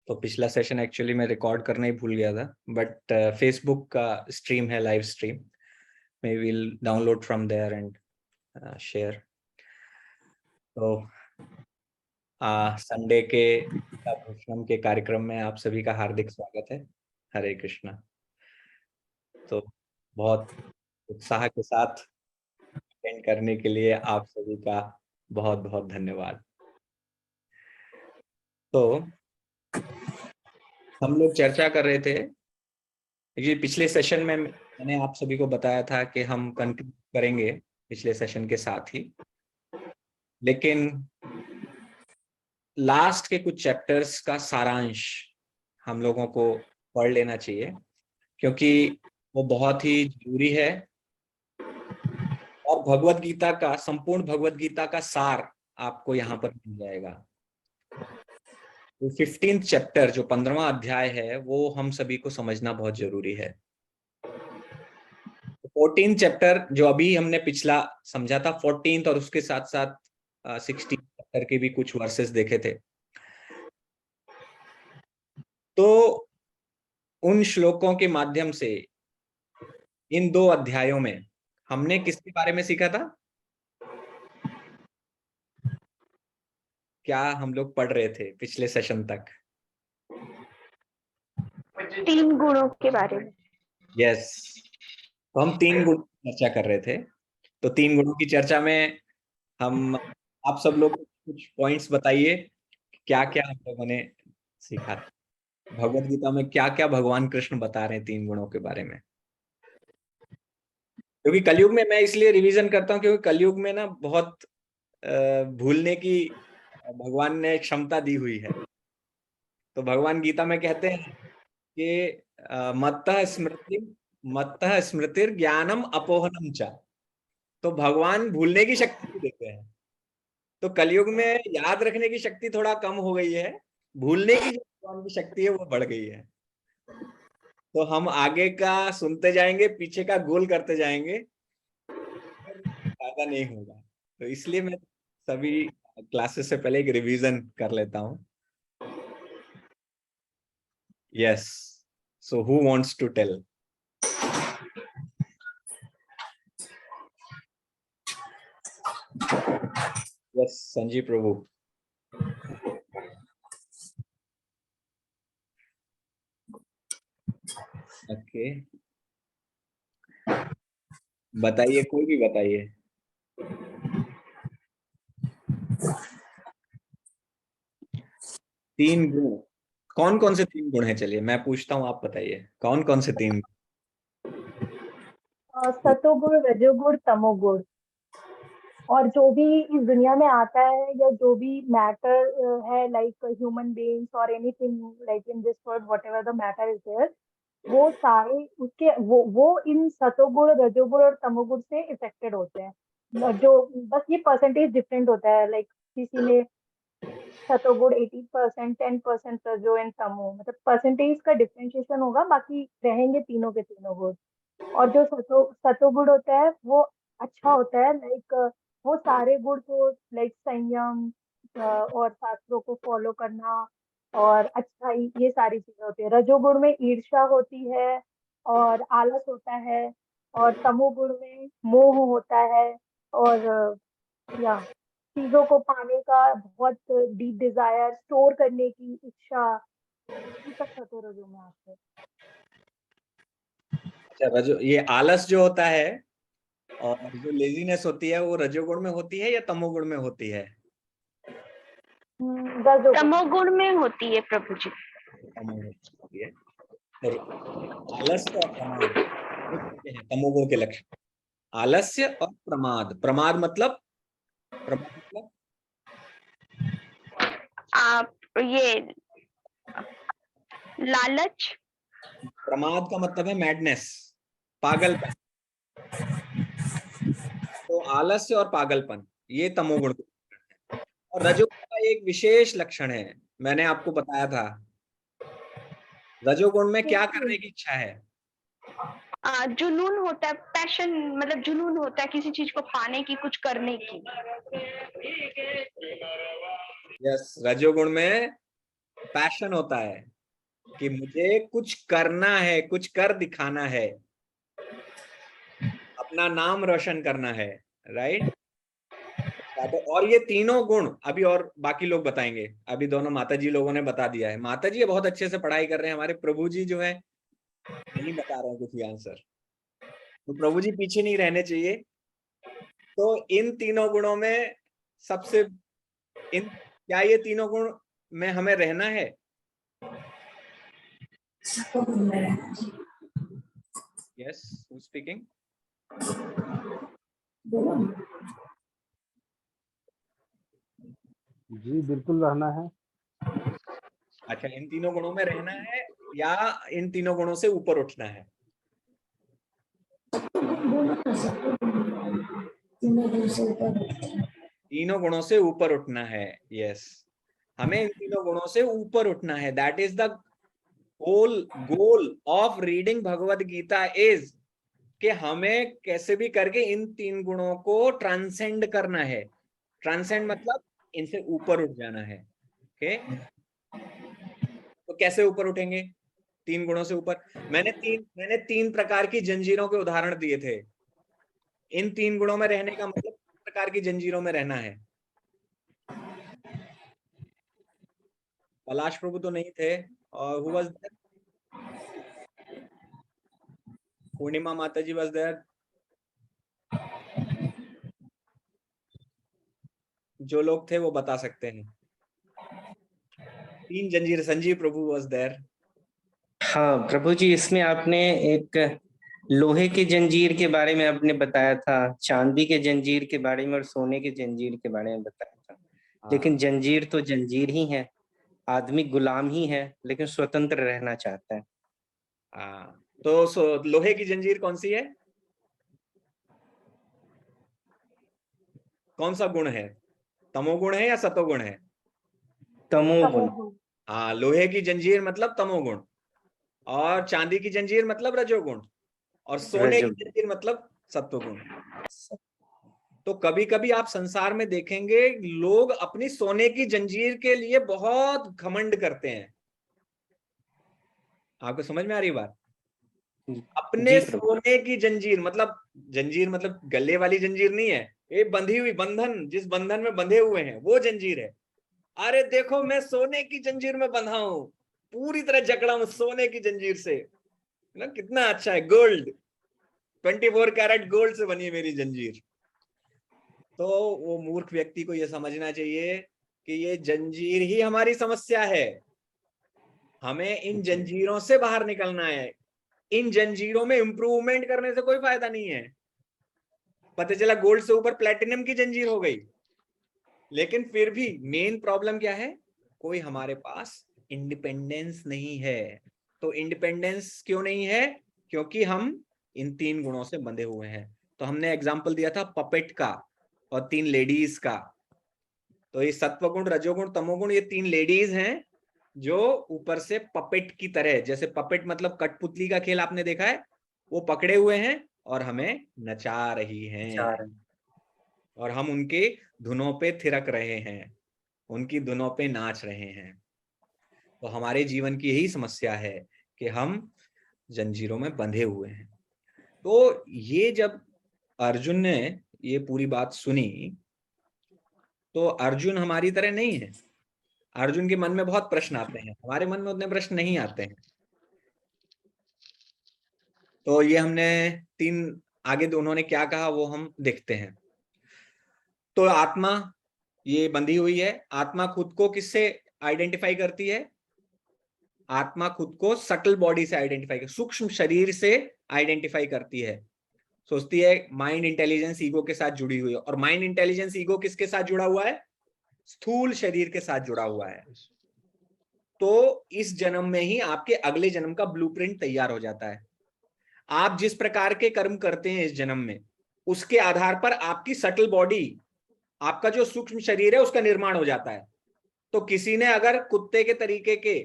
तो पिछला session actually मैं रिकॉर्ड करना ही भूल गया था, बट फेसबुक का स्ट्रीम है, live stream, may will download from there and share. तो संडे के भोजनम के कार्यक्रम में आप सभी का हार्दिक स्वागत है। हरे कृष्णा। तो बहुत उत्साह के साथ अटेंड करने के लिए आप सभी का बहुत बहुत धन्यवाद। तो हम लोग चर्चा कर रहे थे, ये पिछले सेशन में मैंने आप सभी को बताया था कि हम कंक्लूड करेंगे पिछले सेशन के साथ ही, लेकिन लास्ट के कुछ चैप्टर्स का सारांश हम लोगों को पढ़ लेना चाहिए, क्योंकि वो बहुत ही जरूरी है और भगवत गीता का, संपूर्ण भगवत गीता का सार आपको यहाँ पर मिल जाएगा। तो 15th चैप्टर जो 15वां अध्याय है वो हम सभी को समझना बहुत जरूरी है। 14th चैप्टर जो अभी हमने पिछला समझा था, 14th और उसके साथ साथ 16th चैप्टर के भी कुछ वर्सेस देखे थे। तो उन श्लोकों के माध्यम से इन दो अध्यायों में हमने किसके बारे में सीखा था? क्या हम लोग पढ़ रहे थे पिछले सेशन तक? 3 गुणों के बारे में। यस, तो हम 3 गुणों की चर्चा कर रहे थे। तो 3 गुणों की चर्चा में हम, आप सब लोग कुछ पॉइंट्स बताइए, क्या क्या हम लोगों ने सीखा था भगवत गीता में, क्या क्या भगवान कृष्ण बता रहे हैं 3 गुणों के बारे में। क्योंकि कलयुग में, मैं इसलिए रिवीजन करता हूँ क्योंकि कलयुग में ना बहुत भूलने की भगवान ने क्षमता दी हुई है। तो भगवान गीता में कहते हैं कि मत्तः स्मृतिर ज्ञानम अपोहनम च। तो भगवान भूलने की शक्ति भी देते हैं। तो कलयुग में याद रखने की शक्ति थोड़ा कम हो गई है, भूलने की जो भगवान की शक्ति है वो बढ़ गई है। तो हम आगे का सुनते जाएंगे, पीछे का गोल करते जाएंगे, फायदा नहीं होगा। तो इसलिए मैं सभी क्लासेस से पहले एक रिवीजन कर लेता हूँ। Yes, so who wants to tell? Yes, Sanjeev Prabhu. Okay, बताइए, कोई भी बताइए। तीन गुण, कौन कौन से 3 गुण हैं? चलिए मैं पूछता हूँ, आप बताइए कौन कौन से 3? सतोगुण, रजोगुण, तमोगुण। और जो भी इस दुनिया में आता है या जो भी मैटर है, लाइक ह्यूमन बीइंग्स और anything like in this world, whatever the matter is there, वो सारे उसके वो इन सतोगुण, रजोगुण और तमोगुण से इफेक्टेड होते हैं। जो बस ये परसेंटेज डिफरेंट होता है, लाइक किसी में सतोगुण 80%, 10% रजो एंड तमो, मतलब परसेंटेज का डिफरेंशिएशन होगा, बाकी रहेंगे तीनों के तीनों गुण। और जो सतोगुण होता है वो अच्छा होता है, लाइक वो सारे गुण को, लाइक संयम और शास्त्रों को फॉलो करना और अच्छाई, ये सारी चीजें होती है। रजोगुण में ईर्ष्या होती है और आलस होता है, और तमोगुण में मोह होता है और या चीजों को पाने का बहुत डीप डिजायर, स्टोर करने की इच्छा, ये सब सतोरजो में आते हैं। अच्छा, रजो, ये आलस जो होता है और जो लेजीनेस होती है वो रजोगुण में होती है या तमोगुण में होती है? तमोगुण में होती है प्रभु जी। तमोगुण में होती है। तो आलस्य और प्रमाद ये क्या है तमोगुण के लक्षण? आलस्य और प्रमाद। प्रमाद मतलब, प्रमाद मतलब आप ये लालच। प्रमाद का मतलब है मैडनेस, पागलपन। तो आलस्य और पागलपन ये तमोगुण के लक्षण है। और रजोगुण का एक विशेष लक्षण है, मैंने आपको बताया था। रजोगुण में क्या करने की इच्छा है? जुनून होता है, पैशन, मतलब जुनून होता है किसी चीज को पाने की, कुछ करने की। यस, रजोगुण में पैशन होता है कि मुझे कुछ करना है, कुछ कर दिखाना है, अपना नाम रोशन करना है, राइट। तो और ये तीनों गुण अभी और बाकी लोग बताएंगे, अभी दोनों माताजी लोगों ने बता दिया है। माताजी ये बहुत अच्छे से पढ़ाई कर रहे हैं, हमारे प्रभु जी जो है नहीं बता रहे हैं कुछ भी आंसर, तो प्रभु जी पीछे नहीं रहने चाहिए। तो इन तीनों गुणों में सबसे इन क्या ये तीनों गुण में हमें रहना है? Yes, who speaking? जी बिल्कुल रहना है। अच्छा, इन तीनों गुणों में रहना है या इन तीनों गुणों से ऊपर उठना है? तीनों गुणों से ऊपर उठना है, यस। हमें इन तीनों गुणों से ऊपर उठना है। That is the whole goal of reading Bhagavad Gita is कि हमें कैसे भी करके इन तीन गुणों को ट्रांसेंड करना है। ट्रांसेंड मतलब इनसे ऊपर उठ जाना है। ओके, तो कैसे ऊपर उठेंगे तीन गुणों से ऊपर? मैंने तीन प्रकार की जंजीरों के उदाहरण दिए थे। इन तीन गुणों में रहने का मतलब किस प्रकार की जंजीरों में रहना है? पलाश प्रभु तो नहीं थे, और हु वाज देयर? पूर्णिमा माता जी वाज देयर। जो लोग थे वो बता सकते हैं। तीन जंजीर, संजीव प्रभु वाज देयर। हाँ प्रभु जी, इसमें आपने एक लोहे की जंजीर के बारे में आपने बताया था, चांदी के जंजीर के बारे में और सोने के जंजीर के बारे में बताया था। लेकिन जंजीर तो जंजीर ही है, आदमी गुलाम ही है लेकिन स्वतंत्र रहना चाहता है। तो लोहे की जंजीर कौन सी है? कौन सा गुण है? तमोगुण है या सतोगुण है? तमोगुण। हाँ, लोहे की जंजीर मतलब तमोगुण, और चांदी की जंजीर मतलब रजोगुण, और सोने की जंजीर मतलब सत्वगुण। तो कभी कभी आप संसार में देखेंगे लोग अपनी सोने की जंजीर के लिए बहुत घमंड करते हैं। आपको समझ में आ रही बात? अपने सोने की जंजीर मतलब गले वाली जंजीर नहीं है, ये बंधी हुई बंधन, जिस बंधन में बंधे हुए हैं वो जंजीर है। अरे देखो मैं सोने की जंजीर में बंधा हूं, पूरी तरह जकड़ा हूं सोने की जंजीर से ना, कितना अच्छा है, गोल्ड, 24 कैरेट गोल्ड से बनी है मेरी जंजीर। तो वो मूर्ख व्यक्ति को यह समझना चाहिए कि ये जंजीर ही हमारी समस्या है। हमें इन जंजीरों से बाहर निकलना है। इन जंजीरों में इंप्रूवमेंट करने से कोई फायदा नहीं है। पता चला गोल्ड से ऊपर प्लेटिनम की जंजीर हो गई, लेकिन फिर भी मेन प्रॉब्लम क्या है? कोई हमारे पास इंडिपेंडेंस नहीं है। तो इंडिपेंडेंस क्यों नहीं है? क्योंकि हम इन तीन गुणों से बंधे हुए हैं। तो हमने एग्जाम्पल दिया था पपेट का और तीन लेडीज का। तो ये सत्वगुण, रजोगुण, तमोगुण, ये तीन लेडीज हैं जो ऊपर से पपेट की तरह, जैसे पपेट मतलब कठपुतली का खेल आपने देखा है, वो पकड़े हुए हैं और हमें नचा रही हैं, और हम उनके धुनों पे थिरक रहे हैं, उनकी धुनों पे नाच रहे हैं। तो हमारे जीवन की यही समस्या है कि हम जंजीरों में बंधे हुए हैं। तो ये जब अर्जुन ने ये पूरी बात सुनी, तो अर्जुन हमारी तरह नहीं है। अर्जुन के मन में बहुत प्रश्न आते हैं, हमारे मन में उतने प्रश्न नहीं आते हैं। तो ये हमने तीन, आगे उन्होंने क्या कहा वो हम देखते हैं। तो आत्मा ये बंधी हुई है। आत्मा खुद को किससे आइडेंटिफाई करती है? आत्मा खुद को सटल बॉडी से आइडेंटिफाई कर, सूक्ष्म शरीर से आइडेंटिफाई करती है। सोचती है माइंड इंटेलिजेंस ईगो के साथ जुड़ी हुई है, और माइंड इंटेलिजेंस ईगो किसके साथ जुड़ा हुआ है? स्थूल शरीर के साथ जुड़ा हुआ है। तो इस जन्म में ही आपके अगले जन्म का ब्लूप्रिंट तैयार हो जाता है। आप जिस प्रकार के कर्म करते हैं इस जन्म में, उसके आधार पर आपकी सटल बॉडी, आपका जो सूक्ष्म शरीर है, उसका निर्माण हो जाता है। तो किसी ने अगर कुत्ते के तरीके के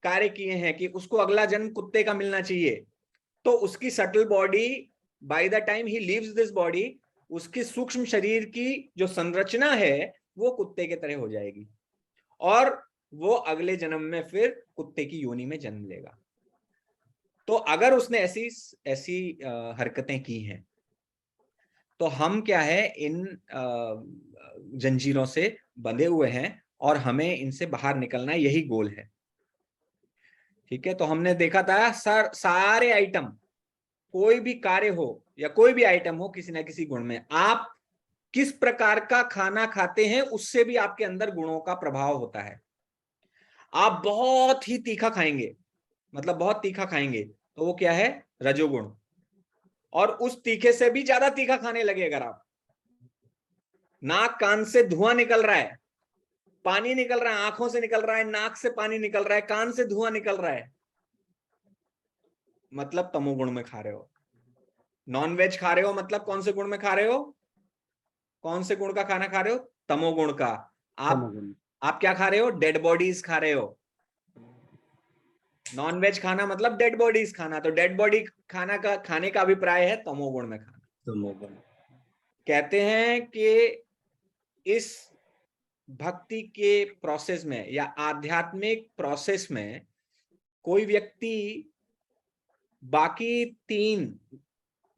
कार्य किए हैं कि उसको अगला जन्म कुत्ते का मिलना चाहिए, तो उसकी subtle body by the time he leaves this body, उसकी सूक्ष्म शरीर की जो संरचना है वो कुत्ते के तरह हो जाएगी, और वो अगले जन्म में फिर कुत्ते की योनि में जन्म लेगा। तो अगर उसने ऐसी ऐसी हरकतें की हैं, तो हम क्या है, इन जंजीरों से बंधे हुए हैं और हमें इनसे बाहर निकलना है, यही गोल है। ठीक है, तो हमने देखा था सारे आइटम, कोई भी कार्य हो या कोई भी आइटम हो, किसी ना किसी गुण में, आप किस प्रकार का खाना खाते हैं उससे भी आपके अंदर गुणों का प्रभाव होता है। आप बहुत ही तीखा खाएंगे, मतलब बहुत तीखा खाएंगे, तो वो क्या है, रजोगुण। और उस तीखे से भी ज्यादा तीखा खाने लगे अगर आप, नाक कान से धुआं निकल रहा है, पानी निकल रहा है, आंखों से निकल रहा है, नाक से पानी निकल रहा है, कान से धुआं निकल रहा है, मतलब तमोगुण में खा रहे हो। नॉन वेज खा रहे हो, मतलब कौन से गुण में खा रहे हो, कौन से गुण का खाना खा रहे हो, तमोगुण का। तमोगुण। आप क्या खा रहे हो, डेड बॉडीज खा रहे हो। नॉन वेज खाना मतलब डेड बॉडीज खाना, तो डेड बॉडी खाना का खाने का अभिप्राय है तमोगुण में खाना। तमोगुण। कहते हैं कि इस भक्ति के प्रोसेस में या आध्यात्मिक प्रोसेस में कोई व्यक्ति बाकी 3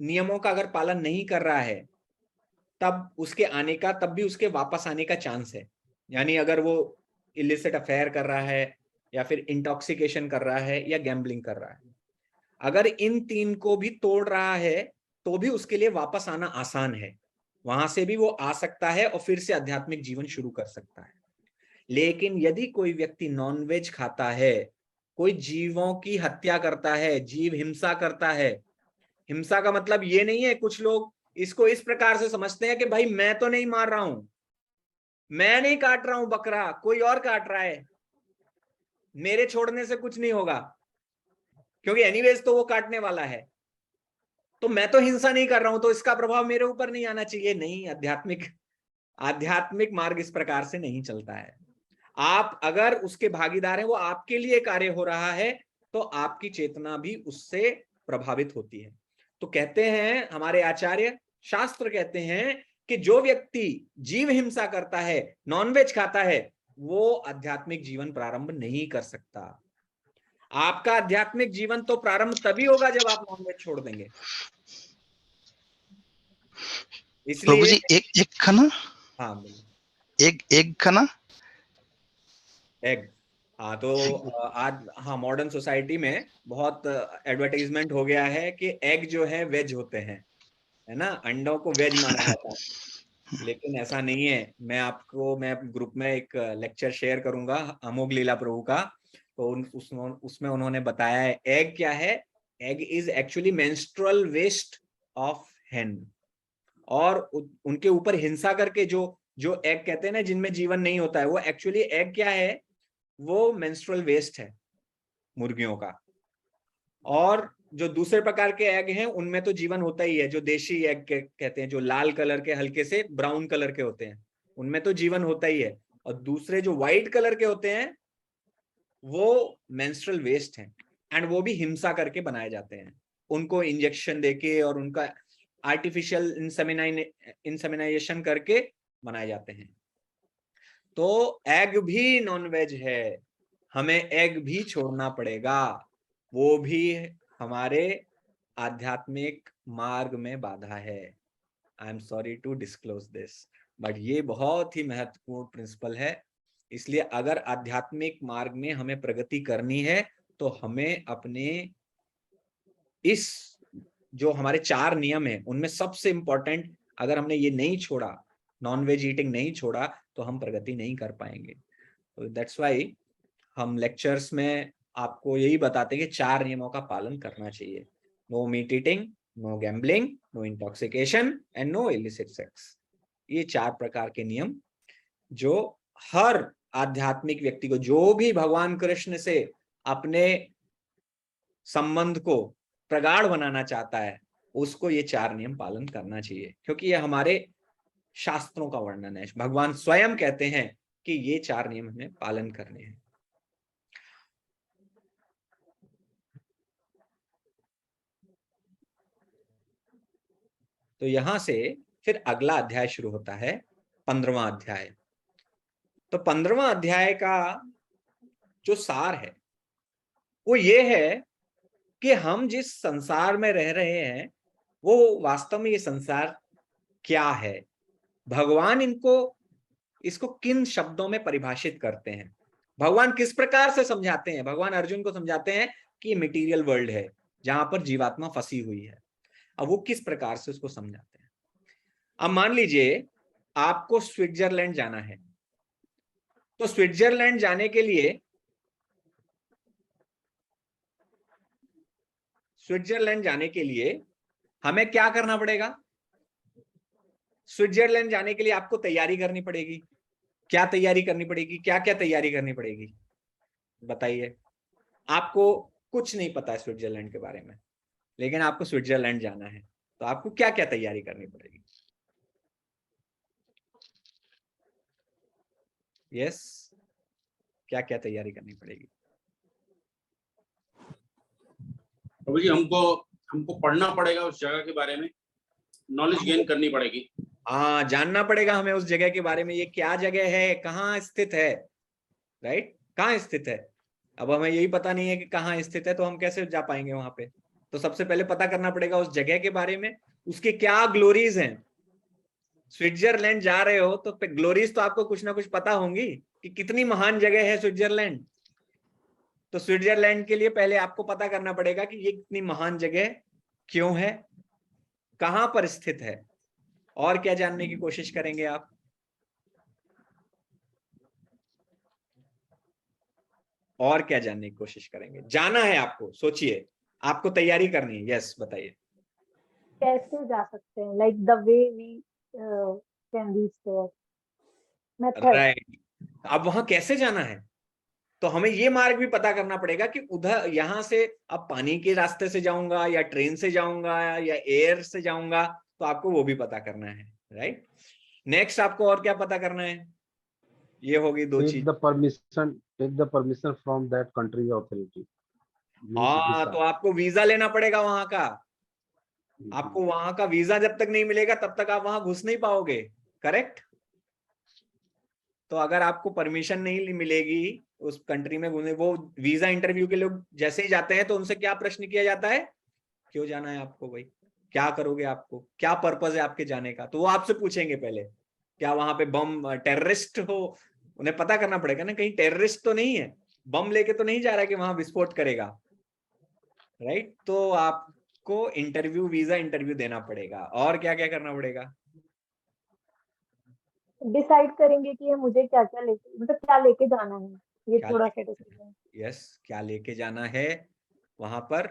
नियमों का अगर पालन नहीं कर रहा है, तब उसके आने का, तब भी उसके वापस आने का चांस है। यानी अगर वो इलिसिट अफेयर कर रहा है, या फिर इंटॉक्सिकेशन कर रहा है, या गैम्बलिंग कर रहा है, अगर इन 3 को भी तोड़ रहा है, तो भी उसके लिए वापस आना आसान है। वहां से भी वो आ सकता है और फिर से आध्यात्मिक जीवन शुरू कर सकता है। लेकिन यदि कोई व्यक्ति नॉनवेज खाता है, कोई जीवों की हत्या करता है, जीव हिंसा करता है, हिंसा का मतलब ये नहीं है, कुछ लोग इसको इस प्रकार से समझते हैं कि भाई मैं तो नहीं मार रहा हूं, मैं नहीं काट रहा हूं बकरा, कोई और काट रहा है, मेरे छोड़ने से कुछ नहीं होगा, क्योंकि एनीवेज तो वो काटने वाला है, तो मैं तो हिंसा नहीं कर रहा हूं, तो इसका प्रभाव मेरे ऊपर नहीं आना चाहिए। नहीं, आध्यात्मिक मार्ग इस प्रकार से नहीं चलता है। आप अगर उसके भागीदार हैं, वो आपके लिए कार्य हो रहा है, तो आपकी चेतना भी उससे प्रभावित होती है। तो कहते हैं हमारे आचार्य, शास्त्र कहते हैं कि जो व्यक्ति जीव हिंसा करता है, नॉनवेज खाता है, वो आध्यात्मिक जीवन प्रारंभ नहीं कर सकता। आपका आध्यात्मिक जीवन तो प्रारंभ तभी होगा जब आप नॉनवेज छोड़ देंगे। प्रभु इसलिए जी, एक खाना, हाँ बोलिए। एक खाना, एग, हाँ तो आज हाँ मॉडर्न सोसाइटी में बहुत एडवर्टाइजमेंट हो गया है कि एग जो है वेज होते हैं, है ना, अंडों को वेज माना जाता है। लेकिन ऐसा नहीं है। मैं ग्रुप में एक लेक्चर शेयर करूंगा अमोघ लीला प्रभु का, तो उसमें उन्होंने बताया है एग क्या है। Egg is actually menstrual waste of hen, और उनके ऊपर हिंसा करके जो जो एग कहते हैं ना, जिनमें जीवन नहीं होता है, वो एक्चुअली एग क्या है, वो मेंस्ट्रुअल वेस्ट है मुर्गियों का। और जो दूसरे प्रकार के एग हैं उनमें तो जीवन होता ही है, जो देशी एग कहते हैं, जो लाल कलर के हल्के से ब्राउन कलर के होते हैं, उनमें तो जीवन होता ही है। और दूसरे जो व्हाइट कलर के होते हैं वो मेंस्ट्रुअल वेस्ट हैं, एंड वो भी हिंसा करके बनाए जाते हैं, उनको इंजेक्शन देके और उनका आर्टिफिशियल इंसेमिनाइजेशन करके बनाए जाते हैं। तो एग भी नॉनवेज है, हमें एग भी छोड़ना पड़ेगा, वो भी हमारे आध्यात्मिक मार्ग में बाधा है। I am sorry to disclose this, but ये बहुत ही महत्वपूर्ण प्रिंसिपल है। इसलिए अगर आध्यात्मिक मार्ग में हमें प्रगति करनी है, तो हमें अपने इस जो हमारे 4 नियम है उनमें सबसे इंपॉर्टेंट, अगर हमने ये नहीं छोड़ा, नॉन वेज ईटिंग नहीं छोड़ा, तो हम प्रगति नहीं कर पाएंगे। तो दैट्स वाई हम लेक्चर्स में आपको यही बताते हैं कि 4 नियमों का पालन करना चाहिए। No meat eating, no gambling, no intoxication and no illicit sex. ये 4 प्रकार के नियम जो हर आध्यात्मिक व्यक्ति को, जो भी भगवान कृष्ण से अपने संबंध को प्रगाढ़ बनाना चाहता है, उसको ये 4 नियम पालन करना चाहिए, क्योंकि ये हमारे शास्त्रों का वर्णन है। भगवान स्वयं कहते हैं कि ये 4 नियम हमें पालन करने हैं। तो यहां से फिर अगला अध्याय शुरू होता है, 15वां अध्याय। तो 15वां अध्याय का जो सार है वो ये है कि हम जिस संसार में रह रहे हैं वो वास्तव में ये संसार क्या है, भगवान इसको किन शब्दों में परिभाषित करते हैं, भगवान किस प्रकार से समझाते हैं। भगवान अर्जुन को समझाते हैं कि मटेरियल वर्ल्ड है जहां पर जीवात्मा फंसी हुई है। अब वो किस प्रकार से उसको समझाते हैं। अब मान लीजिए आपको स्विट्जरलैंड जाना है, तो स्विट्जरलैंड जाने के लिए हमें क्या करना पड़ेगा। स्विट्जरलैंड जाने के लिए आपको तैयारी करनी पड़ेगी। क्या तैयारी करनी पड़ेगी, क्या क्या तैयारी करनी पड़ेगी बताइए। आपको कुछ नहीं पता है स्विट्जरलैंड के बारे में, लेकिन आपको स्विट्जरलैंड जाना है, तो आपको क्या क्या तैयारी करनी पड़ेगी। यस, क्या क्या तैयारी करनी पड़ेगी। प्रभु जी हमको पढ़ना पड़ेगा उस जगह के बारे में, नॉलेज गेन करनी पड़ेगी। हाँ, जानना पड़ेगा हमें उस जगह के बारे में, ये क्या जगह है, कहाँ स्थित है, राइट, कहाँ स्थित है। अब हमें यही पता नहीं है कि कहाँ स्थित है, तो हम कैसे जा पाएंगे वहां पे। तो सबसे पहले पता करना पड़ेगा उस जगह के बारे में, उसके क्या ग्लोरीज हैं। स्विट्जरलैंड जा रहे हो तो ग्लोरीज तो आपको कुछ ना कुछ पता होंगी कि कितनी महान जगह है स्विट्जरलैंड। तो स्विट्जरलैंड के लिए पहले आपको पता करना पड़ेगा कि ये इतनी महान जगह क्यों है, कहां पर स्थित है, और क्या जानने की कोशिश करेंगे आप। और क्या जानने की कोशिश करेंगे, जाना है आपको, सोचिए आपको तैयारी करनी है। यस, बताइए कैसे जा सकते हैं, like the way we can reach there, method. Right. अब वहां कैसे जाना है, तो हमें ये मार्ग भी पता करना पड़ेगा कि उधर यहां से अब पानी के रास्ते से जाऊंगा या ट्रेन से जाऊंगा या एयर से जाऊंगा, तो आपको वो भी पता करना है, राइट। नेक्स्ट आपको और क्या पता करना है, ये होगी दो चीज। Take the permission from that country authority. हाँ, तो आपको वीजा लेना पड़ेगा वहां का। आपको वहां का वीजा जब तक नहीं मिलेगा तब तक आप वहां घुस नहीं पाओगे, करेक्ट। तो अगर आपको परमिशन नहीं मिलेगी उस कंट्री में घूमने, वो वीजा इंटरव्यू के लोग जैसे ही जाते हैं तो उनसे क्या प्रश्न किया जाता है, क्यों जाना है आपको भाई, क्या करोगे, आपको क्या पर्पज है आपके जाने का। तो वो आपसे पूछेंगे पहले, क्या वहां पे बम टेररिस्ट हो, उन्हें पता करना पड़ेगा ना, कहीं टेररिस्ट तो नहीं है, बम लेके तो नहीं जा रहा है कि वहां विस्फोट करेगा, राइट। तो आपको वीजा इंटरव्यू देना पड़ेगा। और क्या क्या करना पड़ेगा, डिसाइड करेंगे कि मुझे क्या क्या लेके, मतलब क्या लेके जाना है, ये क्या थोड़ा सा डिसीजन। यस, क्या लेके जाना है वहां पर।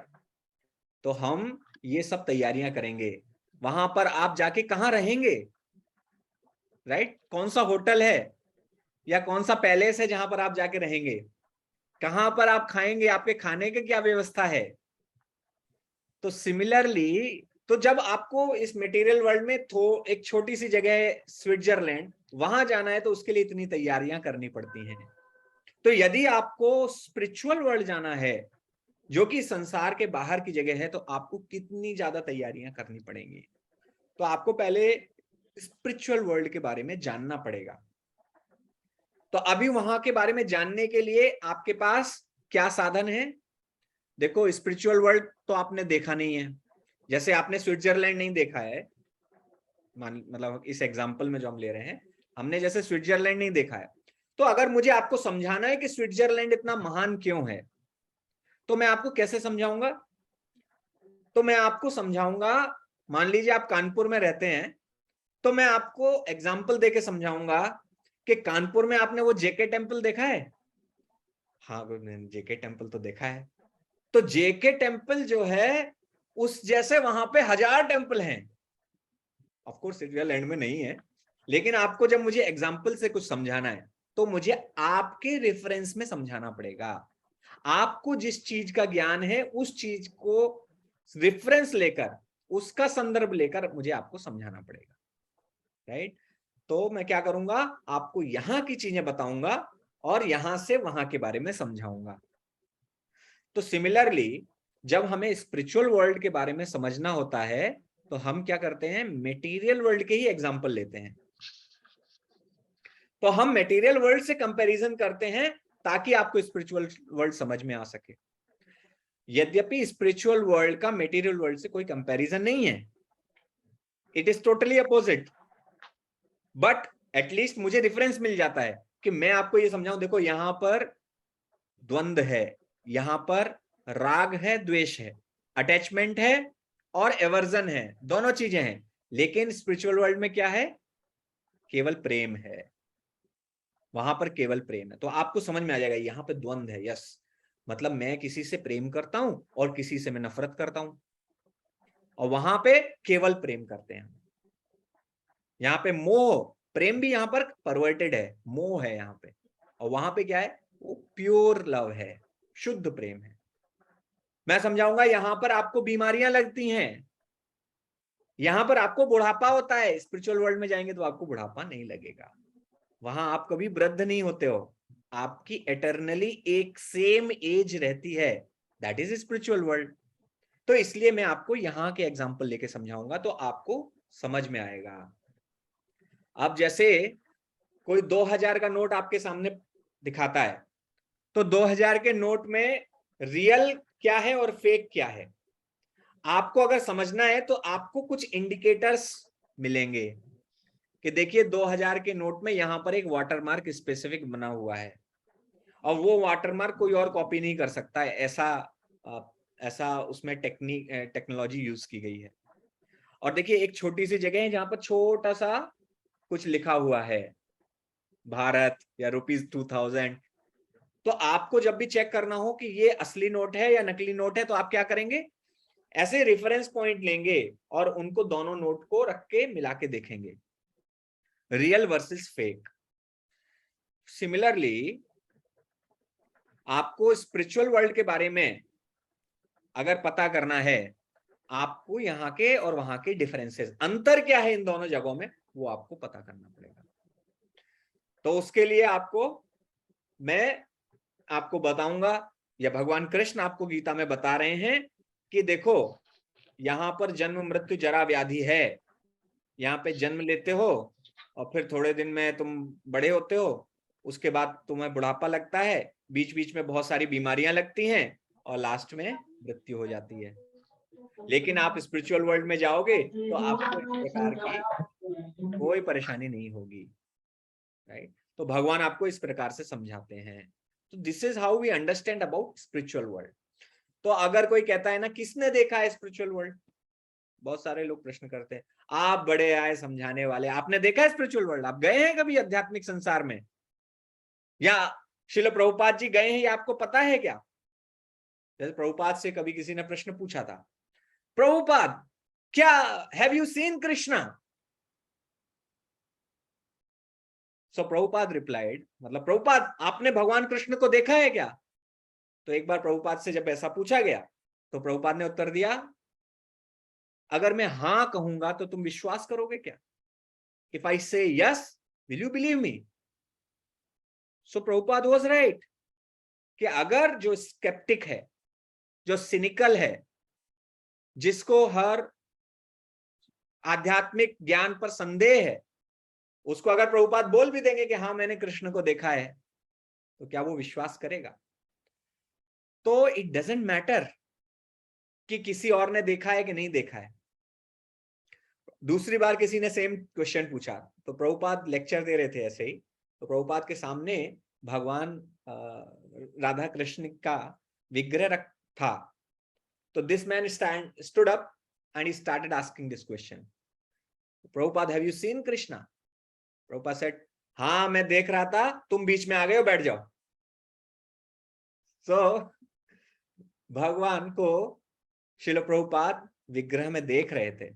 तो हम ये सब तैयारियां करेंगे। वहां पर आप जाके कहाँ रहेंगे, राइट, कौन सा होटल है या कौन सा पैलेस है जहां पर आप जाके रहेंगे, कहां पर आप खाएंगे, आपके खाने की क्या व्यवस्था है। तो सिमिलरली, तो जब आपको इस मटेरियल वर्ल्ड में एक छोटी सी जगह स्विट्जरलैंड वहां जाना है, तो उसके लिए इतनी तैयारियां करनी पड़ती हैं। तो यदि आपको स्पिरिचुअल वर्ल्ड जाना है जो कि संसार के बाहर की जगह है, तो आपको कितनी ज्यादा तैयारियां करनी पड़ेंगी। तो आपको पहले स्पिरिचुअल वर्ल्ड के बारे में जानना पड़ेगा। तो अभी वहां के बारे में जानने के लिए आपके पास क्या साधन है। देखो, स्पिरिचुअल वर्ल्ड तो आपने देखा नहीं है, जैसे आपने स्विट्जरलैंड नहीं देखा है, मतलब इस एग्जांपल में जो हम ले रहे हैं, हमने जैसे स्विट्जरलैंड नहीं देखा है, तो अगर मुझे आपको समझाना है कि स्विट्जरलैंड इतना महान क्यों है, तो मैं आपको कैसे समझाऊंगा। तो मैं आपको समझाऊंगा, मान लीजिए आप कानपुर में रहते हैं, तो मैं आपको एग्जाम्पल देके समझाऊंगा कि कानपुर में आपने वो जेके टेम्पल देखा है। हाँ, जेके टेम्पल तो देखा है। तो जेके टेम्पल जो है उस जैसे वहां पे 1000 टेम्पल हैं। ऑफ कोर्स स्विट्जरलैंड में नहीं है, लेकिन आपको जब मुझे एग्जाम्पल से कुछ समझाना है तो मुझे आपके रेफरेंस में समझाना पड़ेगा। आपको जिस चीज का ज्ञान है उस चीज को रेफरेंस लेकर, उसका संदर्भ लेकर मुझे आपको समझाना पड़ेगा, राइट। तो मैं क्या करूंगा, आपको यहां की चीजें बताऊंगा और यहां से वहां के बारे में समझाऊंगा। तो सिमिलरली, जब हमें स्पिरिचुअल वर्ल्ड के बारे में समझना होता है तो हम क्या करते हैं, मटेरियल वर्ल्ड के ही एग्जांपल लेते हैं। तो हम मटेरियल वर्ल्ड से कंपैरिजन करते हैं ताकि आपको स्पिरिचुअल वर्ल्ड समझ में आ सके। यद्यपि स्पिरिचुअल वर्ल्ड का मेटीरियल वर्ल्ड से कोई कंपैरिजन नहीं है, it is totally opposite, but at least मुझे डिफरेंस मिल जाता है कि मैं आपको ये समझाऊं, देखो यहां पर द्वंद्व है, यहां पर राग है, द्वेष है, अटैचमेंट है और एवर्जन है, दोनों चीजें हैं। लेकिन स्पिरिचुअल वर्ल्ड में क्या है? केवल प्रेम है, वहां पर केवल प्रेम है। तो आपको समझ में आ जाएगा यहां पे द्वंद्व है, यस, मतलब मैं किसी से प्रेम करता हूं और किसी से मैं नफरत करता हूं, और वहां पे केवल प्रेम करते हैं। यहाँ पे मोह, प्रेम भी यहाँ पर परवर्टेड है, मोह है यहाँ पे, और वहां पे क्या है? वो प्योर लव है, शुद्ध प्रेम है। मैं समझाऊंगा, यहां पर आपको बीमारियां लगती हैं, यहां पर आपको बुढ़ापा होता है, स्पिरिचुअल वर्ल्ड में जाएंगे तो आपको बुढ़ापा नहीं लगेगा, वहां आप कभी वृद्ध नहीं होते हो, आपकी एटर्नली एक सेम एज रहती है, दैट इज स्पिरिचुअल वर्ल्ड। तो इसलिए मैं आपको यहां के एग्जांपल लेके समझाऊंगा तो आपको समझ में आएगा। अब जैसे कोई 2000 का नोट आपके सामने दिखाता है, तो 2000 के नोट में रियल क्या है और फेक क्या है, आपको अगर समझना है तो आपको कुछ इंडिकेटर्स मिलेंगे कि देखिए 2000 के नोट में यहां पर एक वाटरमार्क स्पेसिफिक बना हुआ है, और वो वाटरमार्क कोई और कॉपी नहीं कर सकता है, ऐसा उसमें टेक्नोलॉजी यूज की गई है। और देखिए एक छोटी सी जगह है जहां पर छोटा सा कुछ लिखा हुआ है, भारत या ₹2000। तो आपको जब भी चेक करना हो कि ये असली नोट है या नकली नोट है, तो आप क्या करेंगे? ऐसे रेफरेंस पॉइंट लेंगे और उनको दोनों नोट को रख के मिला के देखेंगे, रियल वर्सेस फेक। सिमिलरली आपको स्पिरिचुअल वर्ल्ड के बारे में अगर पता करना है, आपको यहाँ के और वहां के डिफरेंसेस, अंतर क्या है इन दोनों जगहों में, वो आपको पता करना पड़ेगा। तो उसके लिए मैं आपको बताऊंगा, या भगवान कृष्ण आपको गीता में बता रहे हैं कि देखो यहां पर जन्म मृत्यु जरा व्याधि है, यहाँ पे जन्म लेते हो और फिर थोड़े दिन में तुम बड़े होते हो, उसके बाद तुम्हें बुढ़ापा लगता है, बीच बीच में बहुत सारी बीमारियां लगती हैं और लास्ट में मृत्यु हो जाती है। लेकिन आप स्पिरिचुअल वर्ल्ड में जाओगे तो आपको इस प्रकार की कोई परेशानी नहीं होगी, राइट? तो भगवान आपको इस प्रकार से समझाते हैं। तो this is how we understand about spiritual world. तो अगर कोई कहता है ना, किसने देखा है स्पिरिचुअल वर्ल्ड, बहुत सारे लोग प्रश्न करते हैं, आप बड़े आए समझाने वाले, आपने देखा है स्पिरिचुअल वर्ल्ड? आप गए हैं कभी आध्यात्मिक संसार में, या श्रील प्रभुपाद जी गए हैं, ये आपको पता है क्या? जैसे प्रभुपाद से कभी किसी ने प्रश्न पूछा था, प्रभुपाद क्या have you seen Krishna? So Prabhupada replied, मतलब प्रभुपाद आपने भगवान कृष्ण को देखा है क्या? तो एक बार प्रभुपाद से जब ऐसा पूछा गया तो प्रभुपाद ने उत्तर दिया, अगर मैं हां कहूंगा तो तुम विश्वास करोगे क्या? इफ आई से yes, will you believe me? So Prabhupada was right कि अगर जो स्केप्टिक है, जो सिनिकल है, जिसको हर आध्यात्मिक ज्ञान पर संदेह है, उसको अगर प्रभुपाद बोल भी देंगे कि हाँ मैंने कृष्ण को देखा है, तो क्या वो विश्वास करेगा? तो इट डजंट मैटर कि किसी और ने देखा है कि नहीं देखा है। दूसरी बार किसी ने सेम क्वेश्चन पूछा, तो प्रभुपाद लेक्चर दे रहे थे ऐसे ही, तो प्रभुपाद के सामने भगवान राधा कृष्ण का विग्रह रख था। तो this man stood up and he started asking this question, Prabhupada have you seen Krishna? Prabhupada said, हाँ मैं देख रहा था, तुम बीच में आ गए हो, बैठ जाओ। सो भगवान को श्रील प्रभुपाद विग्रह में देख रहे थे,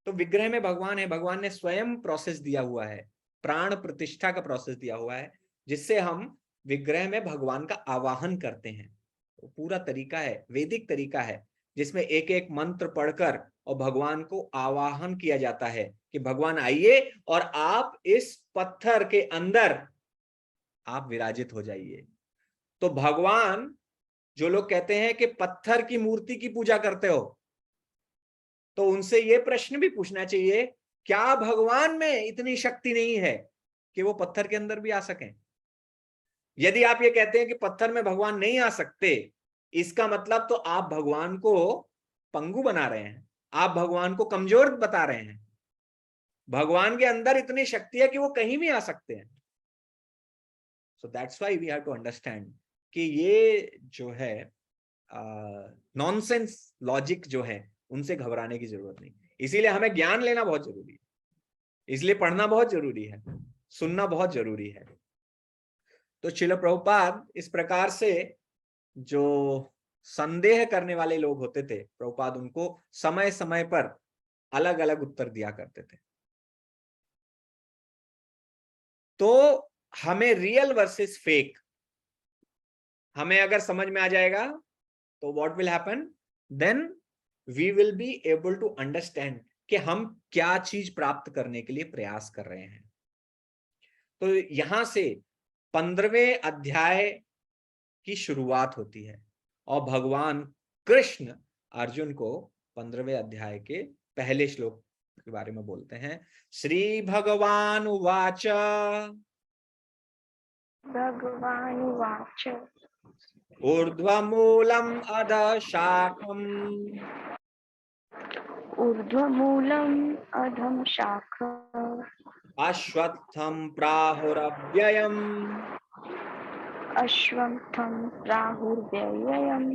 तो विग्रह में भगवान है, भगवान ने स्वयं प्रोसेस दिया हुआ है, प्राण प्रतिष्ठा का प्रोसेस दिया हुआ है, जिससे हम विग्रह में भगवान का आवाहन करते हैं। तो पूरा तरीका है, वैदिक तरीका है, जिसमें एक एक मंत्र पढ़कर और भगवान को आवाहन किया जाता है कि भगवान आइए और आप इस पत्थर के अंदर आप विराजित हो जाइए। तो भगवान, जो लोग कहते हैं कि पत्थर की मूर्ति की पूजा करते हो, तो उनसे ये प्रश्न भी पूछना चाहिए, क्या भगवान में इतनी शक्ति नहीं है कि वो पत्थर के अंदर भी आ सकें? यदि आप ये कहते हैं कि पत्थर में भगवान नहीं आ सकते, इसका मतलब तो आप भगवान को पंगु बना रहे हैं, आप भगवान को कमजोर बता रहे हैं। भगवान के अंदर इतनी शक्ति है कि वो कहीं भी आ सकते हैं। So that's why we have to understand कि ये जो है नॉनसेंस लॉजिक जो है, उनसे घबराने की जरूरत नहीं। इसीलिए हमें ज्ञान लेना बहुत जरूरी है, इसलिए पढ़ना बहुत जरूरी है, सुनना बहुत जरूरी है। तो श्रील प्रभुपाद इस प्रकार से जो संदेह करने वाले लोग होते थे, प्रभुपाद उनको समय समय पर अलग अलग उत्तर दिया करते थे। तो हमें रियल वर्सेस फेक हमें अगर समझ में आ जाएगा तो what will happen, then we will be able to understand कि हम क्या चीज प्राप्त करने के लिए प्रयास कर रहे हैं। तो यहां से 15वें अध्याय की शुरुआत होती है और भगवान कृष्ण अर्जुन को 15वें अध्याय के पहले श्लोक के बारे में बोलते हैं। श्री भगवान उवाच, भगवान् उवाच, ऊर्ध्वमूलम् अधः शाखम् ऊर्ध्वमूलम् अधः शाखम् अश्वत्थं प्राहुरव्ययम् अश्वत्थं प्राहुर्व्ययम्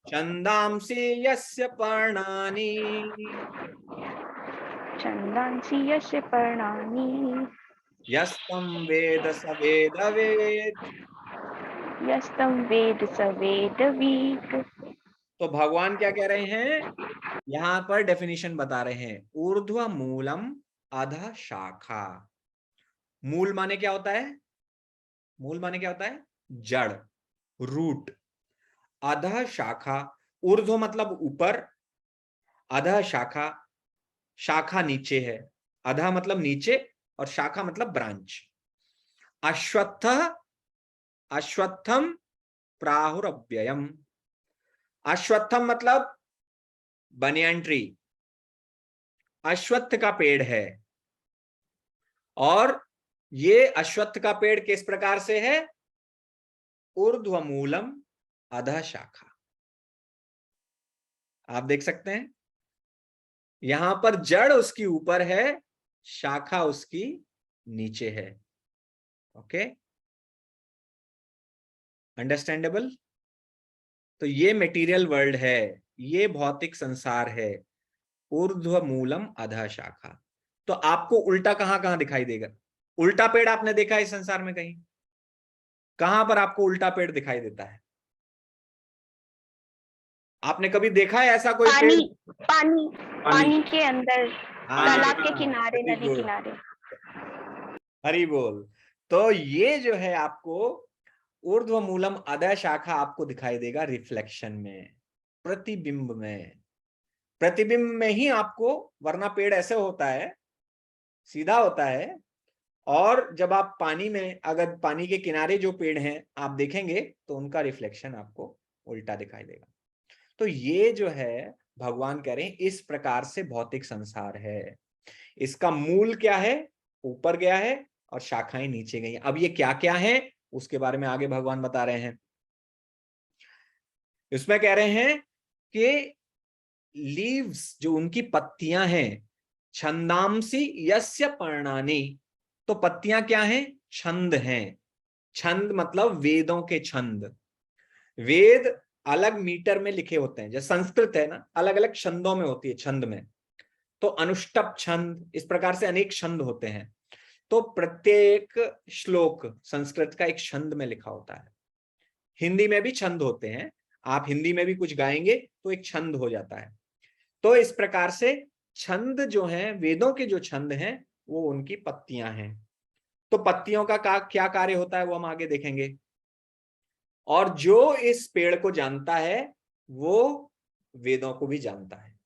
छन्दांसि यस्य पर्णानि छन्दांसि यस्य पर्णानि यस्तं वेद स वेदवेत्। यस्तं वेद स वेदवित्। तो भगवान क्या कह रहे हैं, यहां पर डेफिनेशन बता रहे हैं। ऊर्ध्व मूलम अधः शाखा। मूल माने क्या होता है, मूल माने क्या होता है, जड़, रूट। अधः शाखा, ऊर्ध्व मतलब ऊपर, अधः शाखा, शाखा नीचे है, अधः मतलब नीचे और शाखा मतलब ब्रांच। अश्वत्थ, अश्वत्थम प्राहुरव्ययम। अश्वत्थम मतलब बनियान ट्री, अश्वत्थ का पेड़ है। और ये अश्वत्थ का पेड़ किस प्रकार से है, ऊर्ध्वमूलम अधः शाखा। आप देख सकते हैं यहां पर जड़ उसकी ऊपर है, शाखा उसकी नीचे है। Okay, understandable. तो ये मटेरियल वर्ल्ड है, ये भौतिक संसार है, ऊर्ध्व मूलम अधः शाखा। तो आपको उल्टा कहां कहां दिखाई देगा, उल्टा पेड़ आपने देखा है इस संसार में कहीं, कहां पर आपको उल्टा पेड़ दिखाई देता है? आपने कभी देखा है ऐसा कोई पेड़? पानी पानी के अंदर, तालाब के किनारे, हरी नदी बोल, किनारे। हरी बोल। तो ये जो है आपको ऊर्ध्व मूलम अधः शाखा आपको दिखाई देगा रिफ्लेक्शन में, प्रतिबिंब में। प्रतिबिंब में ही आपको, वरना पेड़ ऐसे होता है, सीधा होता है। और जब आप पानी में, अगर पानी के किनारे जो पेड़ हैं आप देखेंगे तो उनका रिफ्लेक्शन आपको उल्टा दिखाई देगा। तो ये जो है भगवान कह रहे हैं इस प्रकार से भौतिक संसार है। इसका मूल क्या है, ऊपर गया है और शाखाएं नीचे गई। अब ये क्या क्या है उसके बारे में आगे भगवान बता रहे हैं। इसमें कह रहे हैं कि लीव्स, जो उनकी पत्तियां हैं, छंदांसी यस्य पर्णानि। तो पत्तियां क्या हैं, छंद हैं। छंद मतलब वेदों के छंद। वेद अलग मीटर में लिखे होते हैं, जैसे संस्कृत है ना, अलग अलग छंदों में होती है, छंद में। तो अनुष्टप छंद, इस प्रकार से अनेक छंद होते हैं। तो प्रत्येक श्लोक संस्कृत का एक छंद में लिखा होता है। हिंदी में भी छंद होते हैं, आप हिंदी में भी कुछ गाएंगे तो एक छंद हो जाता है। तो इस प्रकार से छंद जो हैं, वेदों के जो छंद हैं, वो उनकी पत्तियां हैं। तो पत्तियों का क्या कार्य होता है वो हम आगे देखेंगे। और जो इस पेड़ को जानता है वो वेदों को भी जानता है।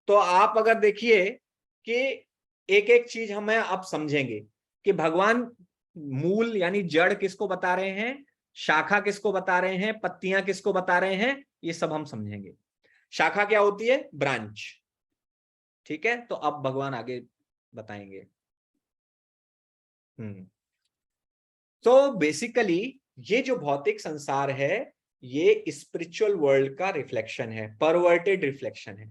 तो आप अगर देखिए कि एक एक चीज हमें अब समझेंगे कि भगवान मूल यानी जड़ किसको बता रहे हैं, शाखा किसको बता रहे हैं, पत्तियां किसको बता रहे हैं, ये सब हम समझेंगे। शाखा क्या होती है, ब्रांच। ठीक है, तो अब भगवान आगे बताएंगे। तो बेसिकली ये जो भौतिक संसार है ये स्पिरिचुअल वर्ल्ड का रिफ्लेक्शन है, परवर्टेड रिफ्लेक्शन है,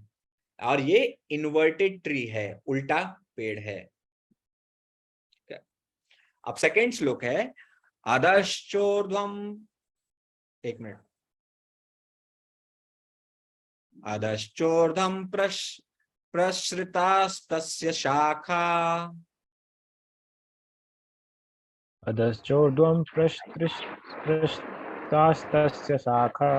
और ये इन्वर्टेड ट्री है, उल्टा पेड़ है। अब सेकेंड श्लोक है अधश्चोर्ध्वम, एक मिनट, अधश्चोर्ध्वम प्रसृतास्तस्य शाखा, अधश्चोर्ध्वं पृष्ठास्तस्य शाखा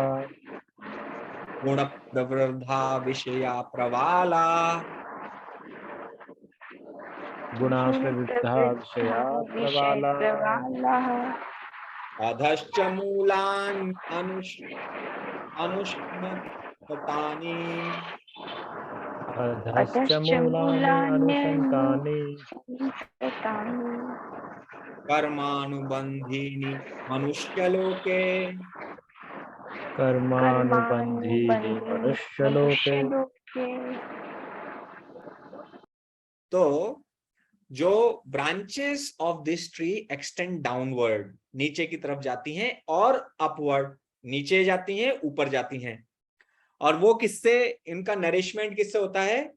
गुण प्रवृद्धा विषया प्रवाला, गुणा प्रवृद्धा विषया प्रबाला अधश्च मूलानि अनुष्ठतानि अधश्च मूलानि अनुसन्तानि कर्मानुबन्धीनि मनुष्यलोके, कर्मानुबन्धीनि मनुष्यलोके। तो जो branches of this tree extend downward, नीचे की तरफ जाती हैं, और अपवर्ड, नीचे जाती हैं, ऊपर जाती हैं। और वो किससे, इनका नरिशमेंट किससे होता है?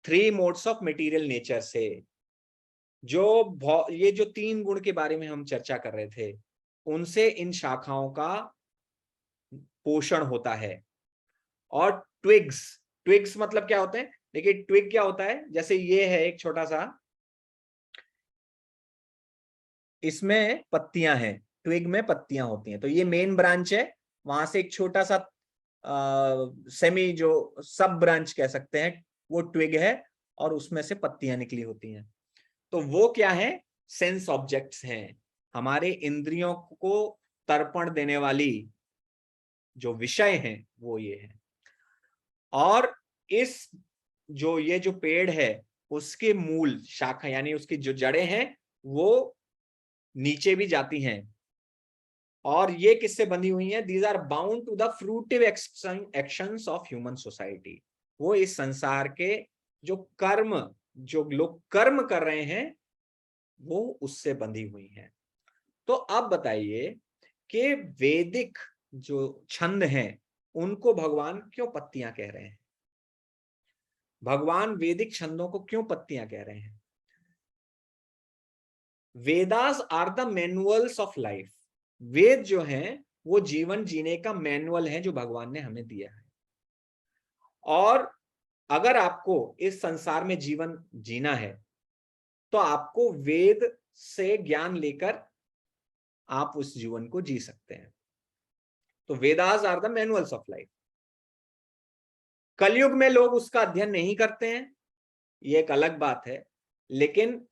3 मोड्स ऑफ मटेरियल नेचर से। जो ये जो 3 गुण के बारे में हम चर्चा कर रहे थे, उनसे इन शाखाओं का पोषण होता है। और ट्विग्स मतलब क्या होते हैं? देखिए ट्विग क्या होता है, जैसे ये है एक छोटा सा, इसमें पत्तियां हैं, ट्विग में पत्तियां होती हैं, तो ये मेन ब्रांच है, वहां से एक छोटा सा सेमी जो सब ब्रांच कह सकते हैं, वो ट्विग है, और उसमें से पत्तियां निकली होती हैं। तो वो क्या है? सेंस ऑब्जेक्ट्स हैं, हमारे इंद्रियों को तर्पण देने वाली जो विषय हैं वो ये है। और इस ये जो पेड़ है उसके मूल शाखा यानी उसकी जो जड़ें हैं वो नीचे भी जाती हैं, और ये किससे बंधी हुई हैं? These are bound to the fruitive actions of human society. वो इस संसार के जो लोग कर्म कर रहे हैं वो उससे बंधी हुई हैं। तो अब बताइए कि वैदिक जो छंद हैं उनको भगवान क्यों पत्तियां कह रहे हैं? भगवान वैदिक छंदों को क्यों पत्तियां कह रहे हैं? Vedas are the manuals of life. Veda जो हैं वो जीवन जीने का मैनुअल है जो भगवान ने हमें दिया है। और अगर आपको इस संसार में जीवन जीना है तो आपको वेद से ज्ञान लेकर आप उस जीवन को जी सकते हैं। तो Vedas are the manuals of life. Kalyug में लोग उसका अध्ययन नहीं करते हैं, ये एक अलग बात है, लेकिन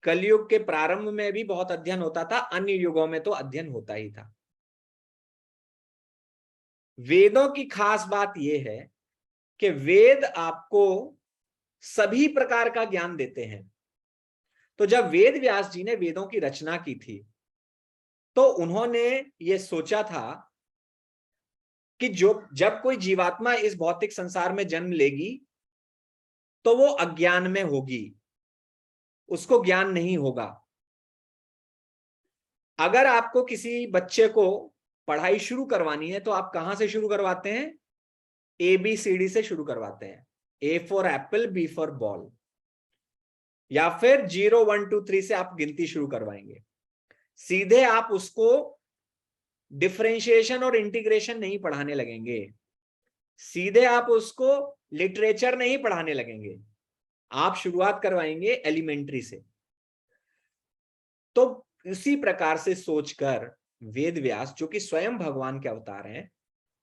कलयुग के प्रारंभ में भी बहुत अध्ययन होता था, अन्य युगों में तो अध्ययन होता ही था। वेदों की खास बात यह है कि वेद आपको सभी प्रकार का ज्ञान देते हैं। तो जब वेद व्यास जी ने वेदों की रचना की थी तो उन्होंने ये सोचा था कि जब कोई जीवात्मा इस भौतिक संसार में जन्म लेगी तो वो अज्ञान में होगी, उसको ज्ञान नहीं होगा। अगर आपको किसी बच्चे को पढ़ाई शुरू करवानी है तो आप कहां से शुरू करवाते हैं? ABCD से शुरू करवाते हैं। A for Apple, B for ball, या फिर 0 1 2 3 से आप गिनती शुरू करवाएंगे। सीधे आप उसको डिफरेंशिएशन और इंटीग्रेशन नहीं पढ़ाने लगेंगे, सीधे आप उसको लिटरेचर नहीं पढ़ाने लगेंगे, आप शुरुआत करवाएंगे एलिमेंट्री से। तो इसी प्रकार से सोचकर वेद व्यास, जो कि स्वयं भगवान के अवतार हैं,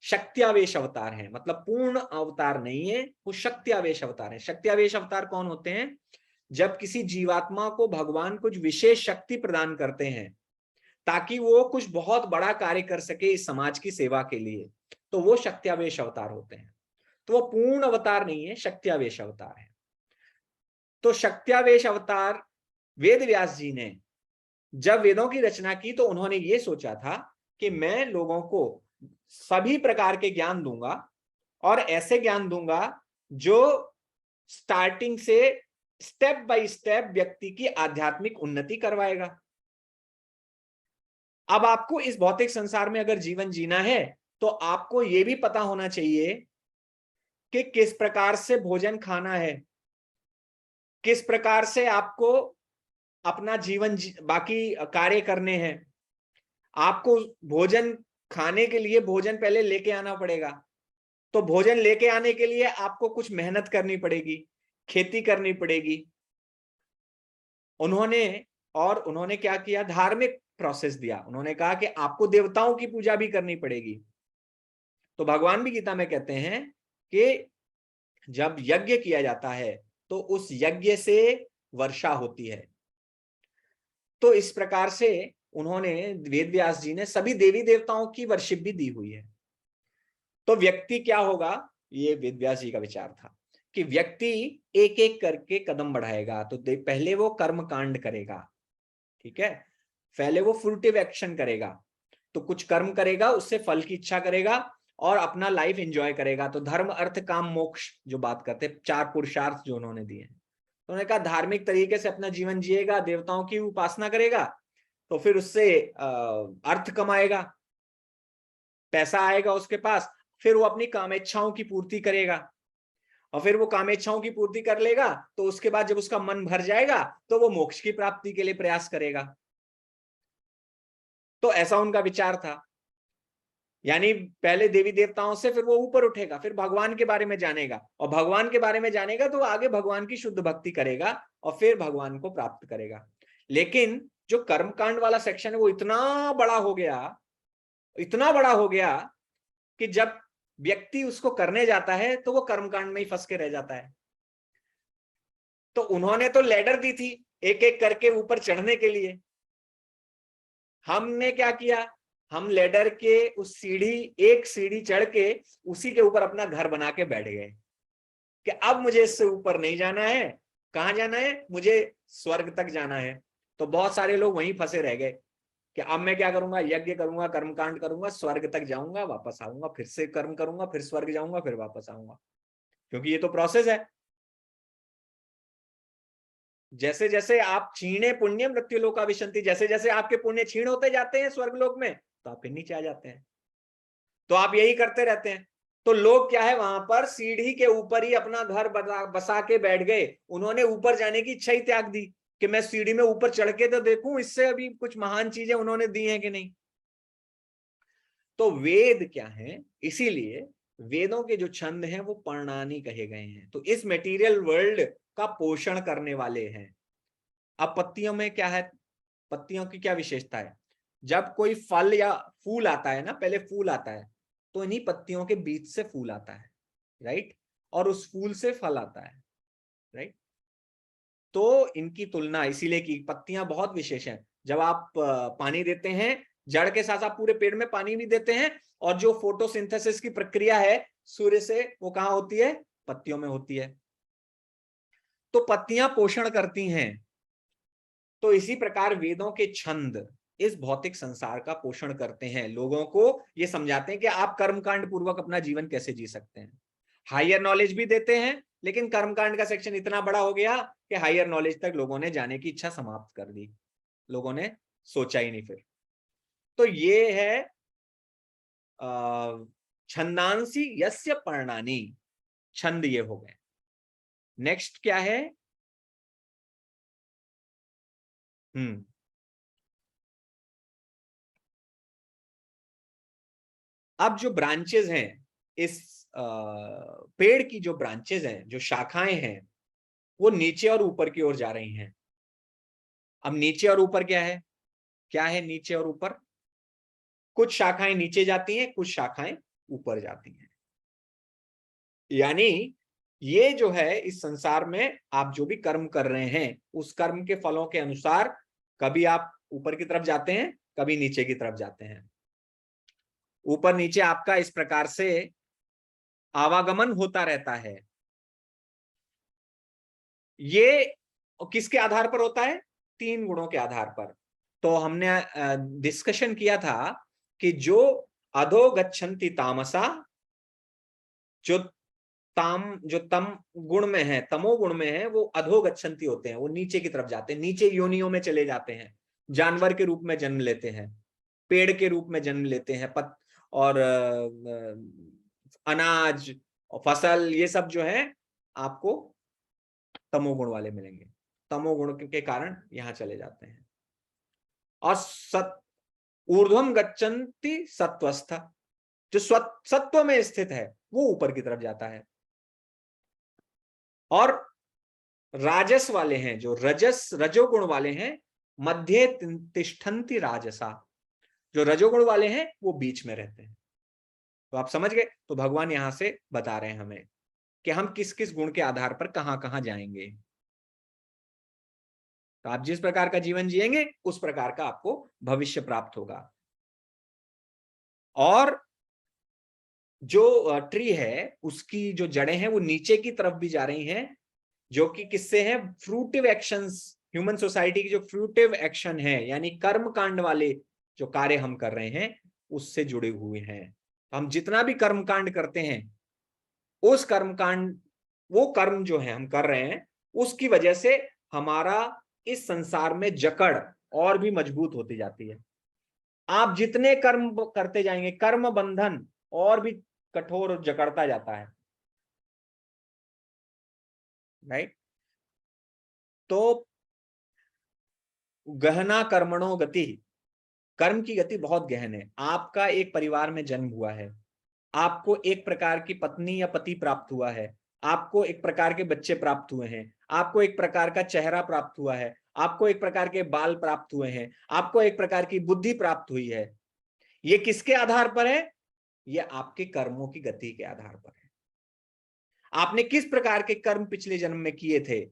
शक्त्यावेश अवतार हैं, मतलब पूर्ण अवतार नहीं है, वो शक्त्यावेश अवतार हैं। शक्त्यावेश अवतार कौन होते हैं? जब किसी जीवात्मा को भगवान कुछ विशेष शक्ति प्रदान करते हैं ताकि वो कुछ बहुत बड़ा कार्य कर सके इस समाज की सेवा के लिए, तो वो शक्त्यावेश अवतार होते हैं। तो वो पूर्ण अवतार नहीं है, शक्त्यावेश अवतार है। तो शक्त्यावेश अवतार वेद व्यास जी ने जब वेदों की रचना की तो उन्होंने ये सोचा था कि मैं लोगों को सभी प्रकार के ज्ञान दूंगा, और ऐसे ज्ञान दूंगा जो स्टार्टिंग से स्टेप बाय स्टेप व्यक्ति की आध्यात्मिक उन्नति करवाएगा। अब आपको इस भौतिक संसार में अगर जीवन जीना है तो आपको यह भी पता होना चाहिए कि किस प्रकार से भोजन खाना है, किस प्रकार से आपको अपना जीवन बाकी कार्य करने हैं। आपको भोजन खाने के लिए भोजन पहले लेके आना पड़ेगा, तो भोजन लेके आने के लिए आपको कुछ मेहनत करनी पड़ेगी, खेती करनी पड़ेगी। उन्होंने क्या किया, धार्मिक प्रोसेस दिया। उन्होंने कहा कि आपको देवताओं की पूजा भी करनी पड़ेगी। तो भगवान भी गीता में कहते हैं कि जब यज्ञ किया जाता है तो उस यज्ञ से वर्षा होती है। तो इस प्रकार से उन्होंने, वेद व्यास जी ने सभी देवी देवताओं की वर्शिप भी दी हुई है। तो व्यक्ति क्या होगा, ये वेद व्यास जी का विचार था कि व्यक्ति एक एक करके कदम बढ़ाएगा। तो पहले वो कर्म कांड करेगा, ठीक है, पहले वो फ्रूटिव एक्शन करेगा। तो कुछ कर्म करेगा, उससे फल की इच्छा करेगा और अपना लाइफ एंजॉय करेगा। तो धर्म अर्थ काम मोक्ष जो बात करते, 4 पुरुषार्थ जो उन्होंने दिए हैं। तो उन्होंने कहा धार्मिक तरीके से अपना जीवन जिएगा, देवताओं की उपासना करेगा, तो फिर उससे अर्थ कमाएगा, पैसा आएगा उसके पास, फिर वो अपनी कामेच्छाओं की पूर्ति करेगा, और फिर वो कामेच्छाओं की पूर्ति कर लेगा तो उसके बाद जब उसका मन भर जाएगा तो वो मोक्ष की प्राप्ति के लिए प्रयास करेगा। तो ऐसा उनका विचार था। यानी पहले देवी देवताओं से फिर वो ऊपर उठेगा, फिर भगवान के बारे में जानेगा, और भगवान के बारे में जानेगा तो आगे भगवान की शुद्ध भक्ति करेगा और फिर भगवान को प्राप्त करेगा। लेकिन जो कर्मकांड वाला सेक्शन है वो इतना बड़ा हो गया कि जब व्यक्ति उसको करने जाता है तो वो कर्मकांड में ही फंस के रह जाता है। तो उन्होंने तो लैडर दी थी एक एक करके ऊपर चढ़ने के लिए। हमने क्या किया, हम लैडर के उस एक सीढ़ी चढ़ के उसी के ऊपर अपना घर बना के बैठ गए कि अब मुझे इससे ऊपर नहीं जाना है। कहां जाना है, मुझे स्वर्ग तक जाना है। तो बहुत सारे लोग वहीं फंसे रह गए कि अब मैं क्या करूंगा, यज्ञ करूंगा, कर्मकांड करूंगा, स्वर्ग तक जाऊंगा, वापस आऊंगा, फिर से कर्म करूंगा, फिर स्वर्ग जाऊंगा, फिर वापस आऊंगा। क्योंकि ये तो प्रोसेस है। जैसे जैसे आप क्षीणे पुण्य मृत्यु लोका विशंति, जैसे जैसे आपके पुण्य क्षीण होते जाते हैं स्वर्ग लोक में, तो आप फिर नीचे आ जाते हैं। तो आप यही करते रहते हैं। तो लोग क्या है, वहां पर सीढ़ी के ऊपर ही अपना घर बसा के बैठ गए। उन्होंने ऊपर जाने की इच्छा ही त्याग दी कि मैं सीढ़ी में ऊपर चढ़ के तो देखूं इससे अभी कुछ महान चीजें उन्होंने दी हैं कि नहीं। तो वेद क्या है, इसीलिए वेदों के जो छंद हैं वो पर्णानी कहे गए हैं। तो इस मटेरियल वर्ल्ड का पोषण करने वाले हैं। अब पत्तियों में क्या है, पत्तियों की क्या विशेषता है, जब कोई फल या फूल आता है ना, पहले फूल आता है तो इन्हीं पत्तियों के बीच से फूल आता है, राइट, और उस फूल से फल आता है, राइट। तो इनकी तुलना इसीलिए की, पत्तियां बहुत विशेष हैं। जब आप पानी देते हैं, जड़ के साथ आप पूरे पेड़ में पानी भी देते हैं, और जो फोटोसिंथेसिस की प्रक्रिया है सूर्य से, वो कहां होती है, पत्तियों में होती है। तो पत्तियां पोषण करती हैं। तो इसी प्रकार वेदों के छंद इस भौतिक संसार का पोषण करते हैं, लोगों को ये समझाते हैं कि आप कर्मकांड पूर्वक अपना जीवन कैसे जी सकते हैं। हायर नॉलेज भी देते हैं, लेकिन कर्मकांड का सेक्शन इतना बड़ा हो गया कि हायर नॉलेज तक लोगों ने जाने की इच्छा समाप्त कर दी, लोगों ने सोचा ही नहीं फिर। तो ये है छंदांसी यस्य पर्णानि, छंद ये हो गए। नेक्स्ट क्या है, अब जो ब्रांचेस हैं, इस पेड़ की जो ब्रांचेस हैं, जो शाखाएं हैं, वो नीचे और ऊपर की ओर जा रही हैं। अब नीचे और ऊपर क्या है, नीचे और ऊपर, कुछ शाखाएं नीचे जाती हैं, कुछ शाखाएं ऊपर जाती हैं। यानी ये जो है, इस संसार में आप जो भी कर्म कर रहे हैं, उस कर्म के फलों के अनुसार कभी आप ऊपर की तरफ जाते हैं, कभी नीचे की तरफ जाते हैं। ऊपर नीचे आपका इस प्रकार से आवागमन होता रहता है। ये किसके आधार पर होता है, 3 गुणों के आधार पर। तो हमने डिस्कशन किया था कि जो अधो गच्छन्ति तामसा, जो तम गुण में है, तमो गुण में है, वो अधो गच्छन्ति होते हैं, वो नीचे की तरफ जाते हैं, नीचे योनियों में चले जाते हैं, जानवर के रूप में जन्म लेते हैं। पेड़ के रूप में जन्म लेते हैं, और अनाज और फसल, ये सब जो है आपको तमोगुण वाले मिलेंगे। तमोगुण के कारण यहाँ चले जाते हैं। और ऊर्ध्वम गच्छन्ति सत्वस्थ, जो सत्व में स्थित है वो ऊपर की तरफ जाता है। और राजस वाले हैं, जो रजोगुण वाले हैं, मध्य तिष्ठन्ति राजसा, जो रजोगुण वाले हैं वो बीच में रहते हैं। तो आप समझ गए। तो भगवान यहां से बता रहे हैं हमें कि हम किस किस गुण के आधार पर कहां कहां जाएंगे। तो आप जिस प्रकार का जीवन जिएंगे उस प्रकार का आपको भविष्य प्राप्त होगा। और जो ट्री है उसकी जो जड़ें हैं वो नीचे की तरफ भी जा रही हैं, जो कि किससे है? फ्रूटिव एक्शंस, ह्यूमन सोसाइटी की जो फ्रूटिव एक्शन है, यानी कर्म कांड वाले जो कार्य हम कर रहे हैं उससे जुड़े हुए हैं। हम जितना भी कर्म कांड करते हैं, उस कर्म कांड, वो कर्म जो है हम कर रहे हैं, उसकी वजह से हमारा इस संसार में जकड़ और भी मजबूत होती जाती है। आप जितने कर्म करते जाएंगे, कर्म बंधन और भी कठोर जकड़ता जाता है, राइट। तो गहना कर्मणो गति, कर्म की गति बहुत गहन है। आपका एक परिवार में जन्म हुआ है, आपको एक प्रकार की पत्नी या पति प्राप्त हुआ है, आपको एक प्रकार के बच्चे प्राप्त हुए हैं, आपको एक प्रकार का चेहरा प्राप्त हुआ है, आपको एक प्रकार के बाल प्राप्त हुए हैं, आपको एक प्रकार की बुद्धि प्राप्त हुई है। ये किसके आधार पर है? ये आपके कर्मों की गति के आधार पर है। आपने किस प्रकार के कर्म पिछले जन्म में किए थे,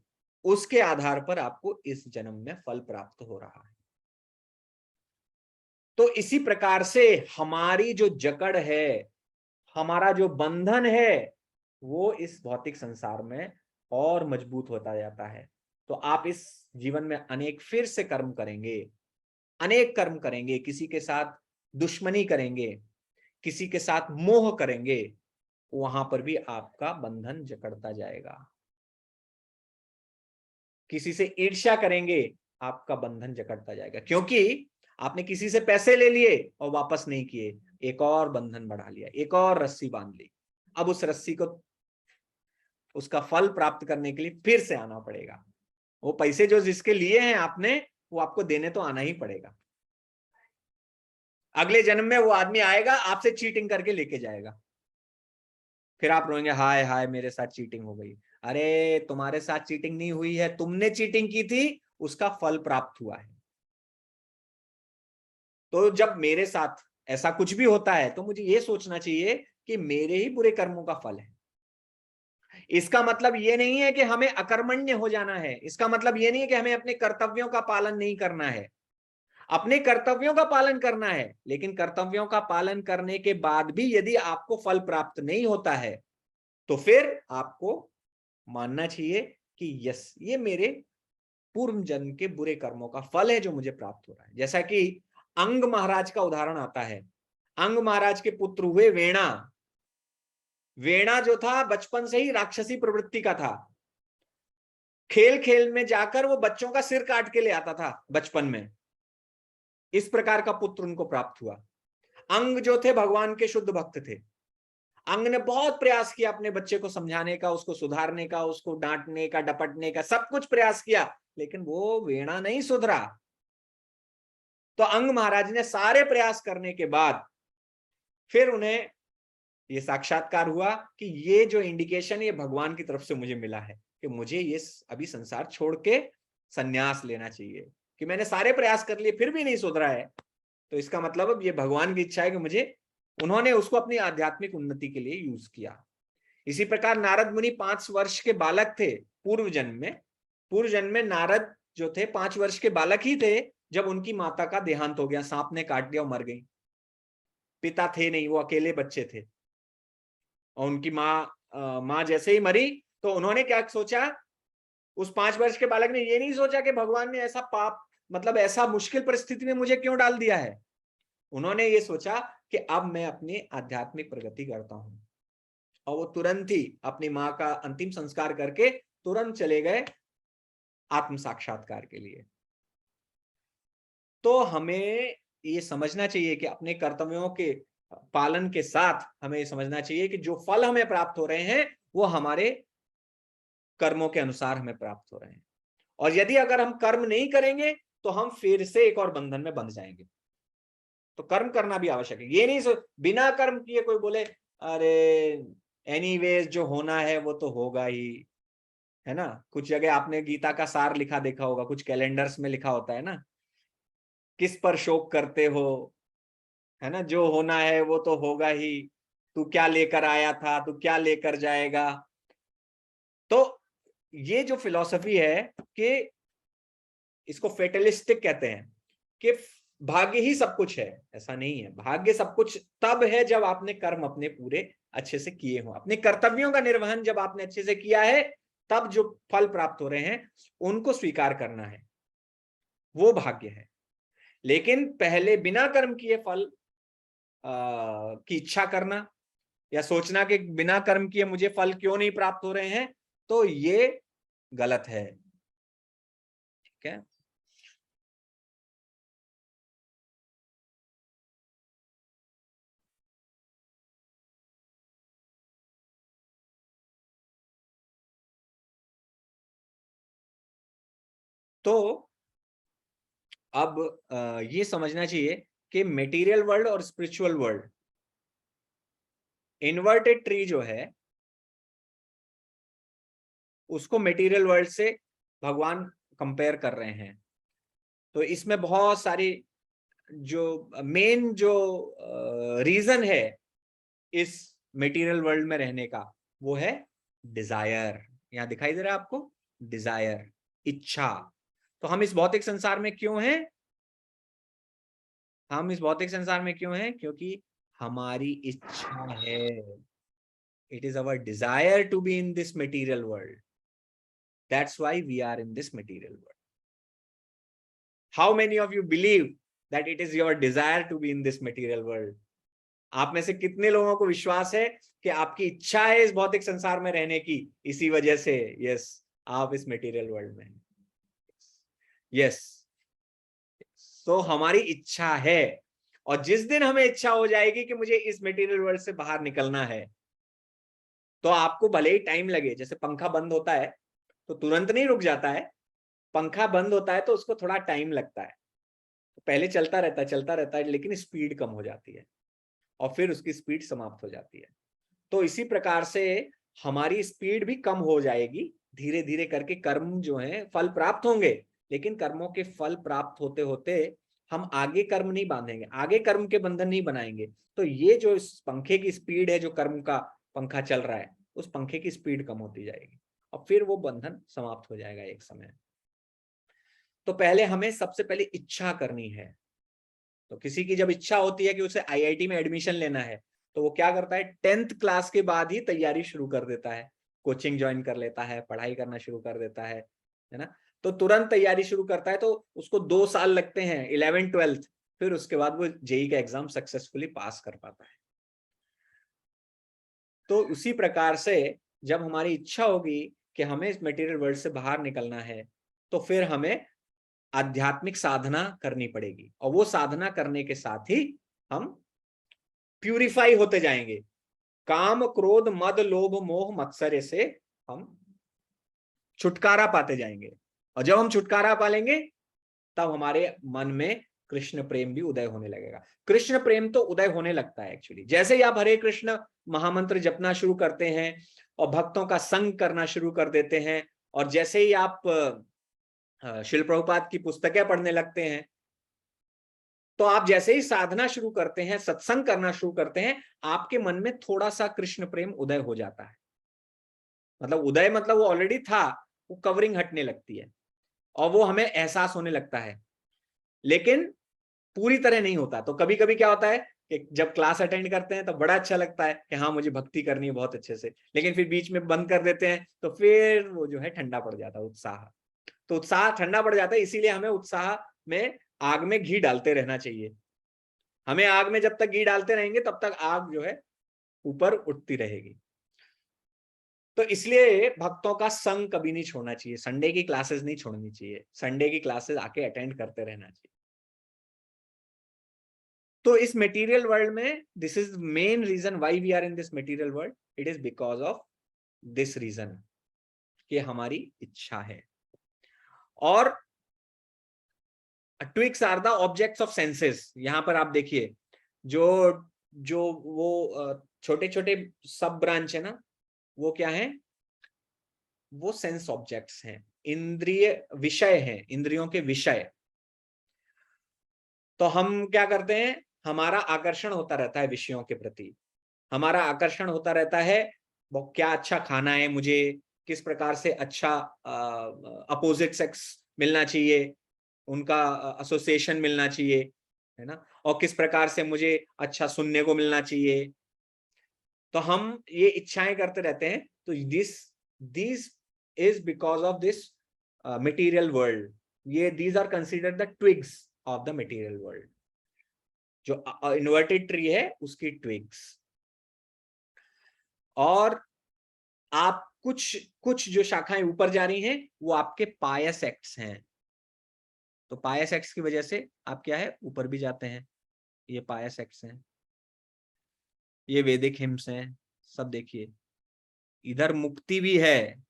उसके आधार पर आपको इस जन्म में फल प्राप्त हो रहा है। तो इसी प्रकार से हमारी जो जकड़ है, हमारा जो बंधन है, वो इस भौतिक संसार में और मजबूत होता जाता है। तो आप इस जीवन में अनेक फिर से कर्म करेंगे, अनेक कर्म करेंगे, किसी के साथ दुश्मनी करेंगे, किसी के साथ मोह करेंगे, वहां पर भी आपका बंधन जकड़ता जाएगा। किसी से ईर्ष्या करेंगे, आपका बंधन जकड़ता जाएगा, क्योंकि आपने किसी से पैसे ले लिए और वापस नहीं किए, एक और बंधन बढ़ा लिया, एक और रस्सी बांध ली। अब उस रस्सी को, उसका फल प्राप्त करने के लिए फिर से आना पड़ेगा। वो पैसे जो जिसके लिए हैं आपने, वो आपको देने तो आना ही पड़ेगा। अगले जन्म में वो आदमी आएगा, आपसे चीटिंग करके लेके जाएगा, फिर आप रोएंगे, हाय हाय मेरे साथ चीटिंग हो गई। अरे तुम्हारे साथ चीटिंग नहीं हुई है, तुमने चीटिंग की थी, उसका फल प्राप्त हुआ है। तो जब मेरे साथ ऐसा कुछ भी होता है तो मुझे ये सोचना चाहिए कि मेरे ही बुरे कर्मों का फल है। इसका मतलब ये नहीं है कि हमें अकर्मण्य हो जाना है, इसका मतलब ये नहीं है कि हमें अपने कर्तव्यों का पालन नहीं करना है। अपने कर्तव्यों का पालन करना है, लेकिन कर्तव्यों का पालन करने के बाद भी यदि आपको फल प्राप्त नहीं होता है, तो फिर आपको मानना चाहिए कि यस, ये मेरे पूर्व जन्म के बुरे कर्मों का फल है जो मुझे प्राप्त हो रहा है। जैसा कि अंग महाराज का उदाहरण आता है। अंग महाराज के पुत्र हुए वेणा। वेणा जो था बचपन से ही राक्षसी प्रवृत्ति का था। खेल खेल में जाकर वो बच्चों का सिर काट के ले आता था बचपन में। इस प्रकार का पुत्र उनको प्राप्त हुआ। अंग जो थे भगवान के शुद्ध भक्त थे। अंग ने बहुत प्रयास किया अपने बच्चे को समझाने का, उसको सुधारने का, उसको डांटने का, डपटने का, सब कुछ प्रयास किया, लेकिन वो वेणा नहीं सुधरा। तो अंग महाराज ने सारे प्रयास करने के बाद फिर उन्हें ये साक्षात्कार हुआ कि ये जो इंडिकेशन ये भगवान की तरफ से मुझे मिला है कि मुझे ये अभी संसार छोड़ के संन्यास लेना चाहिए, कि मैंने सारे प्रयास कर लिए फिर भी नहीं सुधरा है। तो इसका मतलब अब ये भगवान की इच्छा है कि मुझे, उन्होंने उसको अपनी आध्यात्मिक उन्नति के लिए यूज किया। इसी प्रकार नारद मुनि 5 वर्ष के बालक थे पूर्व जन्म में। पूर्व जन्म में नारद जो थे 5 वर्ष के बालक ही थे जब उनकी माता का देहांत हो गया, सांप ने काट दिया और मर गई। पिता थे नहीं, वो अकेले बच्चे थे। और उनकी माँ जैसे ही मरी तो उन्होंने क्या सोचा, उस 5 वर्ष के बालक ने ये नहीं सोचा कि भगवान ने ऐसा पाप, मतलब ऐसा मुश्किल परिस्थिति में मुझे क्यों डाल दिया है। उन्होंने ये सोचा कि अब मैं अपनी आध्यात्मिक प्रगति करता हूं। और वो तुरंत ही अपनी माँ का अंतिम संस्कार करके तुरंत चले गए आत्म साक्षात्कार के लिए। तो हमें ये समझना चाहिए कि अपने कर्तव्यों के पालन के साथ हमें ये समझना चाहिए कि जो फल हमें प्राप्त हो रहे हैं वो हमारे कर्मों के अनुसार हमें प्राप्त हो रहे हैं। और यदि अगर हम कर्म नहीं करेंगे तो हम फिर से एक और बंधन में बंध जाएंगे। तो कर्म करना भी आवश्यक है। ये नहीं बिना कर्म किए कोई बोले अरे एनीवेज जो होना है वो तो होगा ही, है ना। कुछ जगह आपने गीता का सार लिखा देखा होगा, कुछ कैलेंडर्स में लिखा होता है ना, किस पर शोक करते हो, है ना, जो होना है वो तो होगा ही, तू क्या लेकर आया था, तू क्या लेकर जाएगा। तो ये जो फिलॉसफी है कि इसको फेटलिस्टिक कहते हैं कि भाग्य ही सब कुछ है, ऐसा नहीं है। भाग्य सब कुछ तब है जब आपने कर्म अपने पूरे अच्छे से किए हो, अपने कर्तव्यों का निर्वहन जब आपने अच्छे से किया है, तब जो फल प्राप्त हो रहे हैं उनको स्वीकार करना है, वो भाग्य है। लेकिन पहले बिना कर्म किए फल की इच्छा करना या सोचना कि बिना कर्म किए मुझे फल क्यों नहीं प्राप्त हो रहे हैं, तो ये गलत है। ठीक है। तो अब ये समझना चाहिए कि मटेरियल वर्ल्ड और स्पिरिचुअल वर्ल्ड, इन्वर्टेड ट्री जो है उसको मटेरियल वर्ल्ड से भगवान कंपेयर कर रहे हैं। तो इसमें बहुत सारी जो मेन जो रीजन है इस मटेरियल वर्ल्ड में रहने का, वो है डिजायर। यहां दिखाई दे रहा है आपको, डिजायर, इच्छा। तो हम इस भौतिक संसार में क्यों हैं? हम इस भौतिक संसार में क्यों हैं? क्योंकि हमारी इच्छा है। It is our desire to be in this material world, that's why we are in this material world. How many of you believe that it is your desire to be in this material world? आप में से कितने लोगों को विश्वास है कि आपकी इच्छा है इस भौतिक संसार में रहने की, इसी वजह से यस आप इस मटेरियल वर्ल्ड में हैं? यस। तो हमारी इच्छा है, और जिस दिन हमें इच्छा हो जाएगी कि मुझे इस मटेरियल वर्ल्ड से बाहर निकलना है, तो आपको भले ही टाइम लगे, जैसे पंखा बंद होता है तो तुरंत नहीं रुक जाता है, पंखा बंद होता है तो उसको थोड़ा टाइम लगता है, तो पहले चलता रहता है लेकिन स्पीड कम हो जाती है और फिर उसकी स्पीड समाप्त हो जाती है। तो इसी प्रकार से हमारी स्पीड भी कम हो जाएगी, धीरे धीरे करके कर्म जो है फल प्राप्त होंगे, लेकिन कर्मों के फल प्राप्त होते होते हम आगे कर्म नहीं बांधेंगे, आगे कर्म के बंधन नहीं बनाएंगे। तो ये जो इस पंखे की स्पीड है, जो कर्म का पंखा चल रहा है, उस पंखे की स्पीड कम होती जाएगी और फिर वो बंधन समाप्त हो जाएगा एक समय। तो पहले हमें सबसे पहले इच्छा करनी है। तो किसी की जब इच्छा होती है कि उसे आईआईटी में एडमिशन लेना है, तो वो क्या करता है, 10th क्लास के बाद ही तैयारी शुरू कर देता है, कोचिंग ज्वाइन कर लेता है, पढ़ाई करना शुरू कर देता है ना। तो तुरंत तैयारी शुरू करता है, तो उसको 2 साल लगते हैं, 11th 12th, फिर उसके बाद वो जेईई का एग्जाम सक्सेसफुली पास कर पाता है। तो उसी प्रकार से जब हमारी इच्छा होगी कि हमें इस मटेरियल वर्ल्ड से बाहर निकलना है, तो फिर हमें आध्यात्मिक साधना करनी पड़ेगी, और वो साधना करने के साथ ही हम प्यूरिफाई होते जाएंगे। काम क्रोध मद लोभ मोह मत्सर्य से हम छुटकारा पाते जाएंगे, और जब हम छुटकारा पालेंगे तब हमारे मन में कृष्ण प्रेम भी उदय होने लगेगा। कृष्ण प्रेम तो उदय होने लगता है एक्चुअली, जैसे ही आप हरे कृष्ण महामंत्र जपना शुरू करते हैं और भक्तों का संग करना शुरू कर देते हैं, और जैसे ही आप श्रील प्रभुपाद की पुस्तकें पढ़ने लगते हैं, तो आप जैसे ही साधना शुरू करते हैं, सत्संग करना शुरू करते हैं, आपके मन में थोड़ा सा कृष्ण प्रेम उदय हो जाता है। मतलब उदय मतलब वो ऑलरेडी था, वो कवरिंग हटने लगती है और वो हमें एहसास होने लगता है, लेकिन पूरी तरह नहीं होता। तो कभी कभी क्या होता है कि जब क्लास अटेंड करते हैं तो बड़ा अच्छा लगता है कि हाँ मुझे भक्ति करनी है बहुत अच्छे से, लेकिन फिर बीच में बंद कर देते हैं, तो फिर वो जो है ठंडा पड़ जाता है उत्साह। तो उत्साह ठंडा पड़ जाता है, इसीलिए हमें उत्साह में आग में घी डालते रहना चाहिए। हमें आग में जब तक घी डालते रहेंगे तब तक आग जो है ऊपर उठती रहेगी। तो इसलिए भक्तों का संग कभी नहीं छोड़ना चाहिए, संडे की क्लासेस नहीं छोड़नी चाहिए, संडे की क्लासेस आके अटेंड करते रहना चाहिए। तो इस मटेरियल वर्ल्ड में this is main reason why we are in this material world, it is because of this reason कि हमारी इच्छा है। और twigs are the objects of senses. यहां पर आप देखिए जो जो वो छोटे छोटे सब ब्रांच है ना, वो क्या है, वो सेंस ऑब्जेक्ट्स हैं, इंद्रिय विषय हैं, इंद्रियों के विषय। तो हम क्या करते हैं, हमारा आकर्षण होता रहता है विषयों के प्रति, हमारा आकर्षण होता रहता है वो क्या अच्छा खाना है मुझे, किस प्रकार से अच्छा अपोजिट सेक्स मिलना चाहिए, उनका एसोसिएशन मिलना चाहिए, है ना, और किस प्रकार से मुझे अच्छा सुनने को मिलना चाहिए। तो हम ये इच्छाएं करते रहते हैं। तो this is because of this material world. ये these are considered the twigs of the material world. जो इन्वर्टेड ट्री है उसकी ट्विग्स। और आप कुछ जो शाखाएं ऊपर जा रही हैं वो आपके पायस एक्ट्स हैं। तो पायस एक्ट्स की वजह से आप क्या है, ऊपर भी जाते हैं। ये पायस एक्ट्स हैं, ये वैदिक हिम्स हैं, सब देखिए। इधर मुक्ति भी है,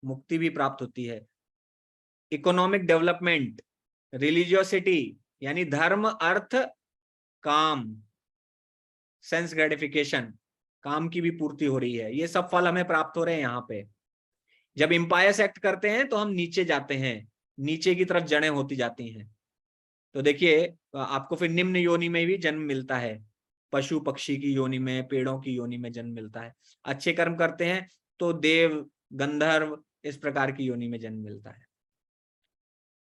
मुक्ति भी प्राप्त होती है। इकोनॉमिक डेवलपमेंट, रिलीजियोसिटी यानी धर्म अर्थ काम, सेंस ग्रेटिफिकेशन, काम की भी पूर्ति हो रही है, ये सब फल हमें प्राप्त हो रहे हैं यहाँ पे। जब इम्पायस एक्ट करते हैं तो हम नीचे जाते हैं, नीचे की तरफ जड़ें होती जाती हैं। तो देखिए आपको फिर निम्न योनि में भी जन्म मिलता है, पशु पक्षी की योनि में, पेड़ों की योनि में जन्म मिलता है। अच्छे कर्म करते हैं तो देव गंधर्व इस प्रकार की योनि में जन्म मिलता है।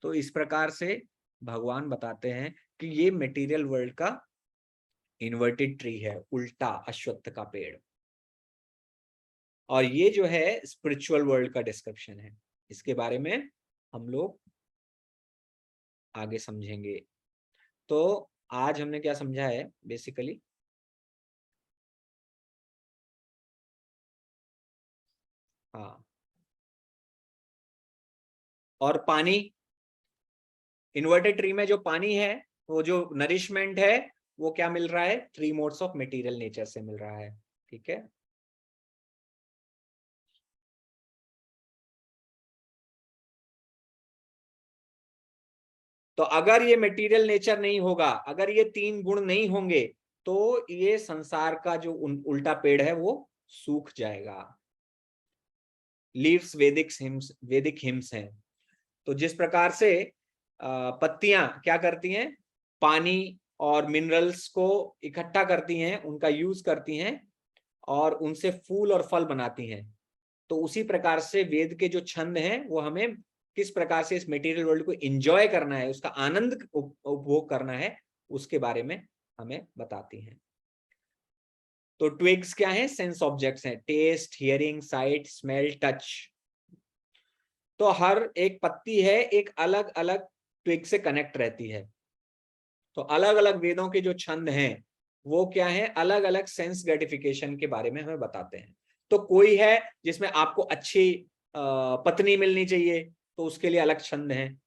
तो इस प्रकार से भगवान बताते हैं कि ये मटेरियल वर्ल्ड का इन्वर्टेड ट्री है, उल्टा अश्वत्थ का पेड़। और ये जो है स्पिरिचुअल वर्ल्ड का डिस्क्रिप्शन है। इसके बारे में हम लोग आगे समझेंगे। तो आज हमने क्या समझा है बेसिकली, हाँ, और पानी, इन्वर्टेड ट्री में जो पानी है, वो जो नरिशमेंट है वो क्या मिल रहा है, 3 मोड्स ऑफ मटेरियल नेचर से मिल रहा है। ठीक है, तो अगर ये मटेरियल नेचर नहीं होगा, अगर ये 3 गुण नहीं होंगे, तो ये संसार का जो उल्टा पेड़ है वो सूख जाएगा। लीव्स वैदिक हिम्स हैं। तो जिस प्रकार से पत्तियां क्या करती हैं, पानी और मिनरल्स को इकट्ठा करती हैं, उनका यूज करती हैं और उनसे फूल और फल बनाती हैं। तो उसी प्रकार से वेद के जो छंद हैं वो हमें किस प्रकार से इस मटेरियल वर्ल्ड को एंजॉय करना है, उसका आनंद उपभोग करना है, उसके बारे में हमें बताती हैं। तो ट्विग्स क्या है, सेंस ऑब्जेक्ट्स हैं, taste, hearing, sight, smell, touch. तो हर एक पत्ती है एक अलग अलग ट्विग से कनेक्ट रहती है। तो अलग अलग वेदों के जो छंद हैं वो क्या है, अलग अलग सेंस ग्रेटिफिकेशन के बारे में हमें बताते हैं। तो कोई है जिसमें आपको अच्छी पत्नी मिलनी चाहिए तो उसके लिए अलग छंद हैं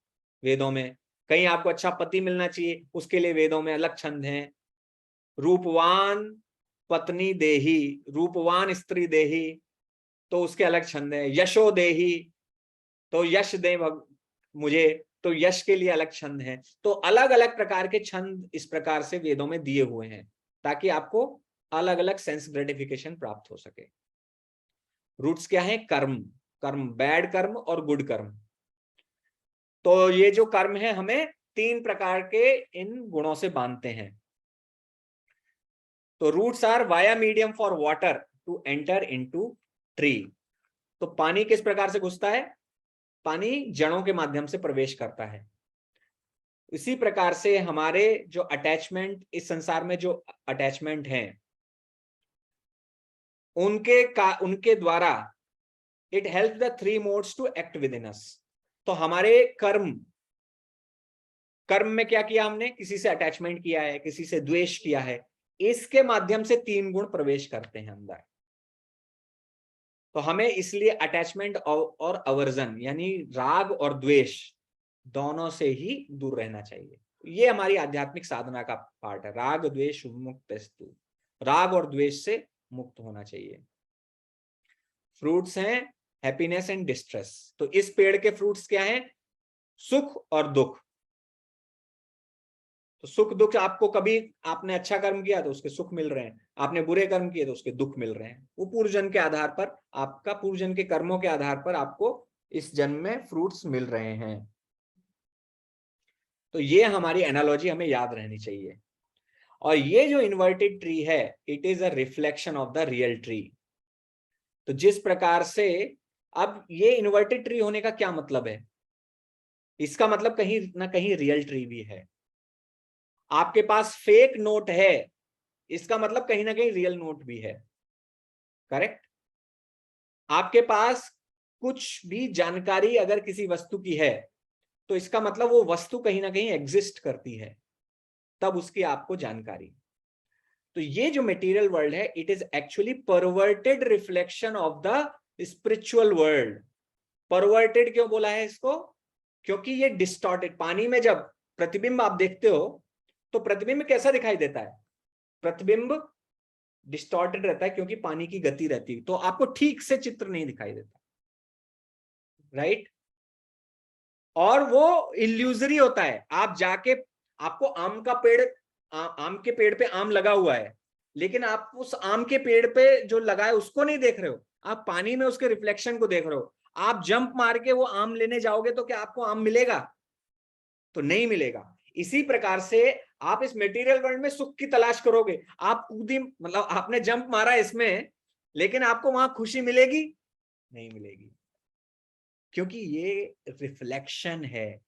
वेदों में। कहीं आपको अच्छा पति मिलना चाहिए, उसके लिए वेदों में अलग छंद हैं। रूपवान पत्नी देही, रूपवान स्त्री देही, तो उसके अलग छंद है। यशो देही, तो यश दे मुझे, तो यश के लिए अलग छंद है। तो अलग अलग प्रकार के छंद इस प्रकार से वेदों में दिए हुए हैं ताकि आपको अलग अलग सेंस ग्रेटिफिकेशन प्राप्त हो सके। रूट्स क्या है, कर्म, कर्म बैड कर्म और गुड कर्म। तो ये जो कर्म है हमें 3 प्रकार के इन गुणों से बांधते हैं। तो roots are via medium for water to enter into tree. तो पानी किस प्रकार से घुसता है, पानी जड़ों के माध्यम से प्रवेश करता है। इसी प्रकार से हमारे जो अटैचमेंट, इस संसार में जो अटैचमेंट हैं उनके द्वारा it help the 3 modes to act within us. तो हमारे कर्म में क्या किया हमने, किसी से अटैचमेंट किया है, किसी से द्वेष किया है, इसके माध्यम से 3 गुण प्रवेश करते हैं अंदर। तो हमें इसलिए अटैचमेंट और अवर्जन यानी राग और द्वेष, दोनों से ही दूर रहना चाहिए। ये हमारी आध्यात्मिक साधना का पार्ट है। राग द्वेष मुक्तस्तु, राग और द्वेष से मुक्त होना चाहिए। फ्रूट्स हैं हैप्पीनेस एंड डिस्ट्रेस। तो इस पेड़ के फ्रूट्स क्या हैं? सुख और दुख। तो सुख दुख, आपको कभी आपने अच्छा कर्म किया तो उसके सुख मिल रहे हैं, आपने बुरे कर्म किए तो उसके दुख मिल रहे हैं। वो पूर्वजन्म के आधार पर, आपका पूर्वजन्म के कर्मों के आधार पर आपको इस जन्म में फ्रूट्स मिल रहे हैं। तो ये हमारी एनालॉजी हमें याद रहनी चाहिए। और ये जो इन्वर्टेड ट्री है, it is a reflection of the real tree. तो जिस प्रकार से, अब ये इन्वर्टेड ट्री होने का क्या मतलब है? इसका मतलब कहीं ना कहीं रियल ट्री भी है। आपके पास फेक नोट है, इसका मतलब कहीं ना कहीं रियल नोट भी है। करेक्ट? आपके पास कुछ भी जानकारी अगर किसी वस्तु की है, तो इसका मतलब वो वस्तु कहीं ना कहीं एग्जिस्ट करती है, तब उसकी आपको जानकारी। तो ये जो मटेरियल वर्ल्ड है, it is actually perverted reflection of the spiritual world. Perverted क्यों बोला है इसको? क्योंकि ये डिस्टॉर्टेड, पानी में जब प्रतिबिंब आप देखते हो तो प्रतिबिंब कैसा दिखाई देता है? प्रतिबिंब डिस्टॉर्टेड रहता है, क्योंकि पानी की गति रहती है, तो आपको ठीक से चित्र नहीं दिखाई देता, राइट? और वो इल्यूजरी होता है। आप जाके, आपको आम का पेड़, आम के पेड़ पे आम लगा हुआ है, लेकिन आप उस आम के पेड़ पे जो लगा है उसको नहीं देख रहे हो, आप पानी में उसके रिफ्लेक्शन को देख रहे हो। आप जंप मार के वो आम लेने जाओगे तो क्या आपको आम मिलेगा? तो नहीं मिलेगा। इसी प्रकार से आप इस मटेरियल वर्ल्ड में सुख की तलाश करोगे, आप कूदी, मतलब आपने जंप मारा इसमें, लेकिन आपको वहां खुशी मिलेगी? नहीं मिलेगी, क्योंकि ये रिफ्लेक्शन है,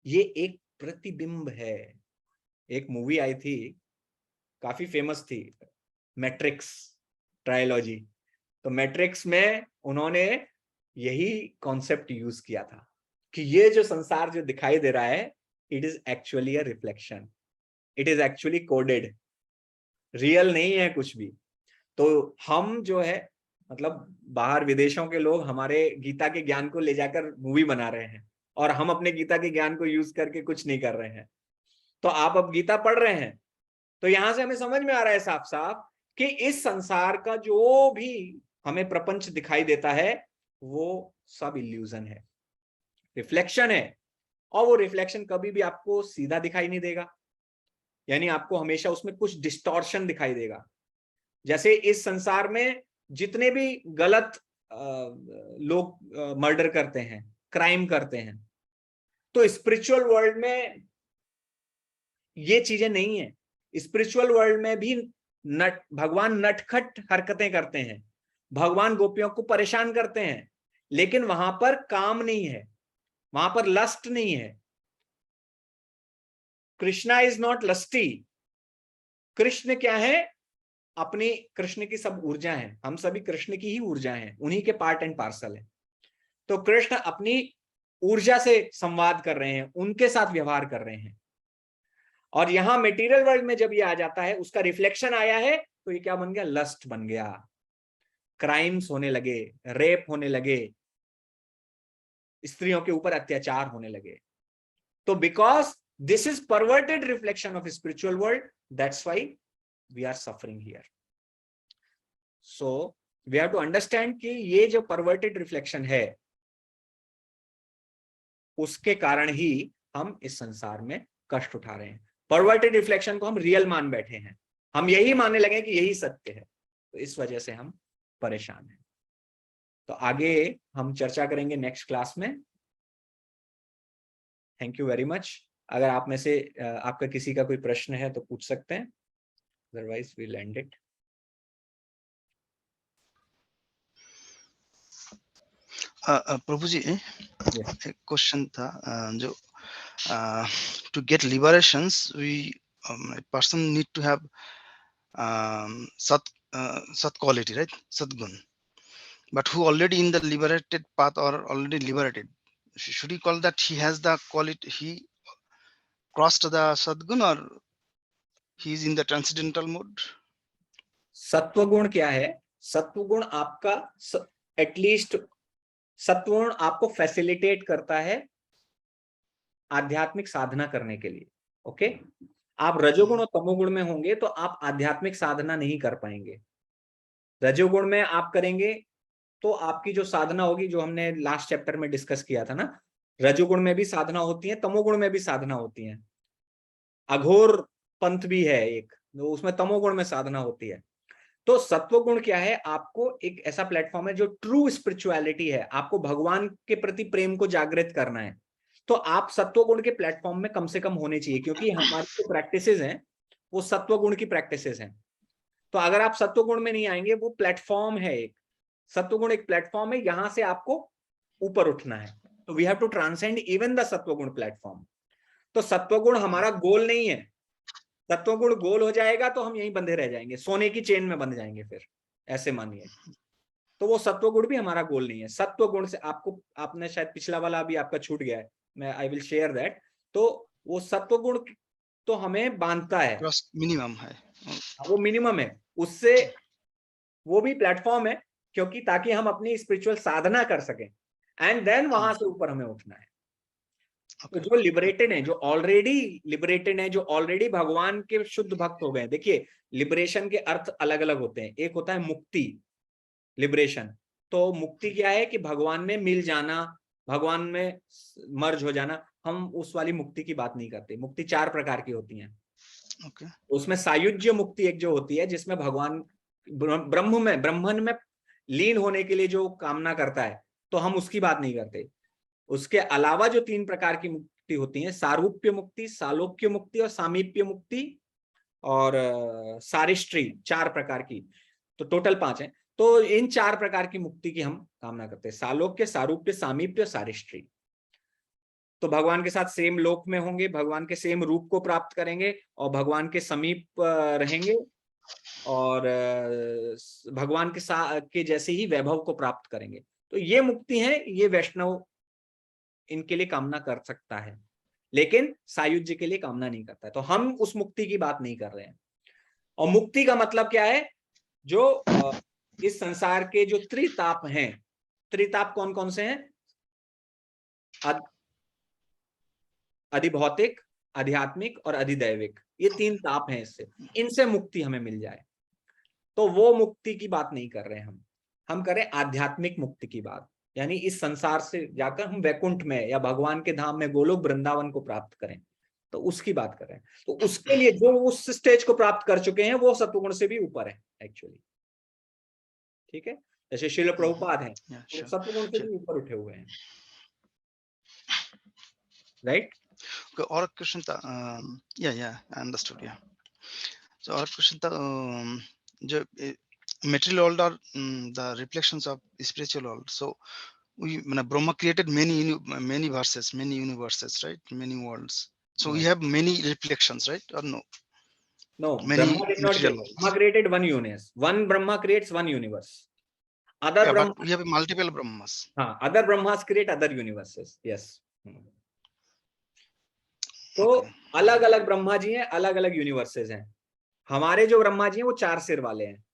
ये एक प्रतिबिंब है। एक मूवी आई थी, काफी फेमस थी, मैट्रिक्स ट्रायलॉजी। तो मैट्रिक्स में उन्होंने यही कॉन्सेप्ट यूज किया था कि ये जो संसार जो दिखाई दे रहा है, it is actually a reflection, it is actually coded, real नहीं है कुछ भी। तो हम जो है, मतलब बाहर विदेशों के लोग हमारे गीता के ज्ञान को ले जाकर मूवी बना रहे हैं, और हम अपने गीता के ज्ञान को यूज करके कुछ नहीं कर रहे हैं। तो आप अब गीता पढ़ रहे हैं, तो यहां से हमें समझ में आ रहा है साफ साफ कि इस संसार का जो भी हमें प्रपंच दिखाई देता है, वो सब इल्यूजन है, रिफ्लेक्शन है। और वो रिफ्लेक्शन कभी भी आपको सीधा दिखाई नहीं देगा, यानी आपको हमेशा उसमें कुछ डिस्टॉर्शन दिखाई देगा। जैसे इस संसार में जितने भी गलत लोग मर्डर करते हैं, क्राइम करते हैं, तो स्पिरिचुअल वर्ल्ड में ये चीजें नहीं है। स्पिरिचुअल वर्ल्ड में भी भगवान नटखट हरकतें करते हैं, भगवान गोपियों को परेशान करते हैं, लेकिन वहां पर काम नहीं है, वहां पर लस्ट नहीं है। Krishna is not lusty. Krishna क्या है? अपनी, कृष्ण की सब ऊर्जा है, हम सभी कृष्ण की ही ऊर्जा हैं, उन्हीं के पार्ट एंड पार्सल है। तो कृष्ण अपनी ऊर्जा से संवाद कर रहे हैं, उनके साथ व्यवहार कर रहे हैं। और यहां मटेरियल वर्ल्ड में जब ये आ जाता है, उसका रिफ्लेक्शन आया है, तो ये क्या बन गया? लस्ट बन गया, क्राइम्स होने लगे, रेप होने लगे, स्त्रियों के ऊपर अत्याचार होने लगे। तो because this is perverted reflection of spiritual world, that's why we are suffering here. So we have to understand कि ये जो परवर्टेड रिफ्लेक्शन है, उसके कारण ही हम इस संसार में कष्ट उठा रहे हैं। परवर्टेड रिफ्लेक्शन को हम रियल मान बैठे हैं, हम यही मानने लगे कि यही सत्य है, तो इस वजह से हम परेशान हैं। तो आगे हम चर्चा करेंगे नेक्स्ट क्लास में। Thank you very much. अगर आप में से आपका किसी का कोई प्रश्न है तो पूछ सकते हैं, otherwise we will end it. Prabhu ji, एक क्वेश्चन था, जो to get liberations we a person need to have sat quality, right? Satgun. But who already in the liberated path or already liberated, should he call that he has the quality, he crossed the satgun, or he is in the transcendental mode? सत्वगुण क्या है? सत्वगुण आपका at least, सत्वगुण आपको facilitate करता है आध्यात्मिक साधना करने के लिए। ओके, आप रजोगुण और तमोगुण में होंगे तो आप आध्यात्मिक साधना नहीं कर पाएंगे। रजोगुण में आप करेंगे तो आपकी जो साधना होगी, जो हमने लास्ट चैप्टर में डिस्कस किया था ना, रजोगुण में भी साधना होती है, तमोगुण में भी साधना होती है। अघोर पंथ भी है एक, तो उसमें तमोगुण में साधना होती है। तो सत्वगुण क्या है, आपको एक ऐसा प्लेटफॉर्म है जो ट्रू स्पिरिचुअलिटी है, आपको भगवान के प्रति प्रेम को जागृत करना है, तो आप सत्वगुण के प्लेटफॉर्म में कम से कम होने चाहिए, क्योंकि हमारी जो प्रैक्टिसेस हैं वो सत्वगुण की प्रैक्टिसेस हैं। तो अगर आप सत्वगुण में नहीं आएंगे, वो प्लेटफॉर्म है एक, सत्वगुण एक प्लेटफॉर्म है, यहां से आपको ऊपर उठना है। तो we have to transcend even the sattvaguna platform. तो सत्वगुण हमारा गोल नहीं है, सत्वगुण गोल हो जाएगा तो हम यहीं बंधे रह जाएंगे, सोने की चेन में बंध जाएंगे फिर, ऐसे मानिए। तो वो सत्वगुण भी हमारा गोल नहीं है। सत्वगुण से आपको, आपने शायद पिछला वाला अभी आपका छूट गया है, मैं आई विल शेयर दैट। तो वो सत्वगुण तो हमें बांधता है, मिनिमम है, वो मिनिमम है, उससे वो भी प्लेटफॉर्म है, क्योंकि ताकि हम अपनी स्पिरिचुअल साधना कर सकें, एंड देन वहां से ऊपर हमें उठना है। तो जो लिबरेटेड है, जो ऑलरेडी लिबरेटेड है, जो ऑलरेडी भगवान के शुद्ध भक्त हो गए, देखिए लिबरेशन के अर्थ अलग अलग होते हैं। एक होता है मुक्ति, लिबरेशन। तो मुक्ति क्या है कि भगवान में मिल जाना, भगवान में मर्ज हो जाना। हम उस वाली मुक्ति की बात नहीं करते। मुक्ति 4 प्रकार की होती है। उसमें सायुज्य मुक्ति एक जो होती है, जिसमें भगवान ब्रह्मन में लीन होने के लिए जो कामना करता है, तो हम उसकी बात नहीं करते। उसके अलावा जो 3 प्रकार की मुक्ति होती है, सारूप्य मुक्ति, सालोक्य मुक्ति और सामीप्य मुक्ति और सारिष्ट्री, 4 प्रकार की, तो टोटल 5 है। तो इन 4 प्रकार की मुक्ति की हम कामना करते हैं, सालोक्य, सारूप्य, सामीप्य, सारिष्ट्री। तो भगवान के साथ सेम लोक में होंगे, भगवान के सेम रूप को प्राप्त करेंगे और भगवान के समीप रहेंगे और भगवान के जैसे ही वैभव को प्राप्त करेंगे। तो ये मुक्ति है, ये वैष्णव इनके लिए कामना कर सकता है, लेकिन सायुज्य के लिए कामना नहीं करता है। तो हम उस मुक्ति की बात नहीं कर रहे हैं। और मुक्ति का मतलब क्या है, जो इस संसार के जो त्रिताप हैं, त्रिताप कौन कौन से हैं, अधिभौतिक, आध्यात्मिक और अधिदैविक, ये 3 ताप हैं, इससे इनसे मुक्ति हमें मिल जाए। तो वो मुक्ति की बात नहीं कर रहे हैं हम कर रहे हैं आध्यात्मिक मुक्ति की बात, यानी इस संसार से जाकर हम वैकुंठ में या भगवान के धाम में गोलोक वृंदावन को प्राप्त करें, तो उसकी बात कर रहे हैं। तो उसके लिए जो उस स्टेज को प्राप्त कर चुके हैं वो सत्वगुण से भी ऊपर है एक्चुअली, ठीक है। जैसे श्रील प्रभुपाद हैं, तो सत्वगुण से भी ऊपर उठे हुए हैं, राइट। और क्वेश्चन था, या आई अंडरस्टूड, या सो और क्वेश्चन था, जो material world are the reflections of spiritual world. So we, Brahma created many verses, many universes, right? Many worlds. So we have many reflections, right? Or no? No, many Brahma did not create. Brahma created one universe. One Brahma creates one universe. Other Brahma, but we have multiple Brahmas. Other Brahmas create other universes. Yes. तो अलग अलग ब्रह्मा जी हैं, अलग अलग universes हैं। हमारे जो ब्रह्मा जी हैं वो 4 सिर वाले हैं।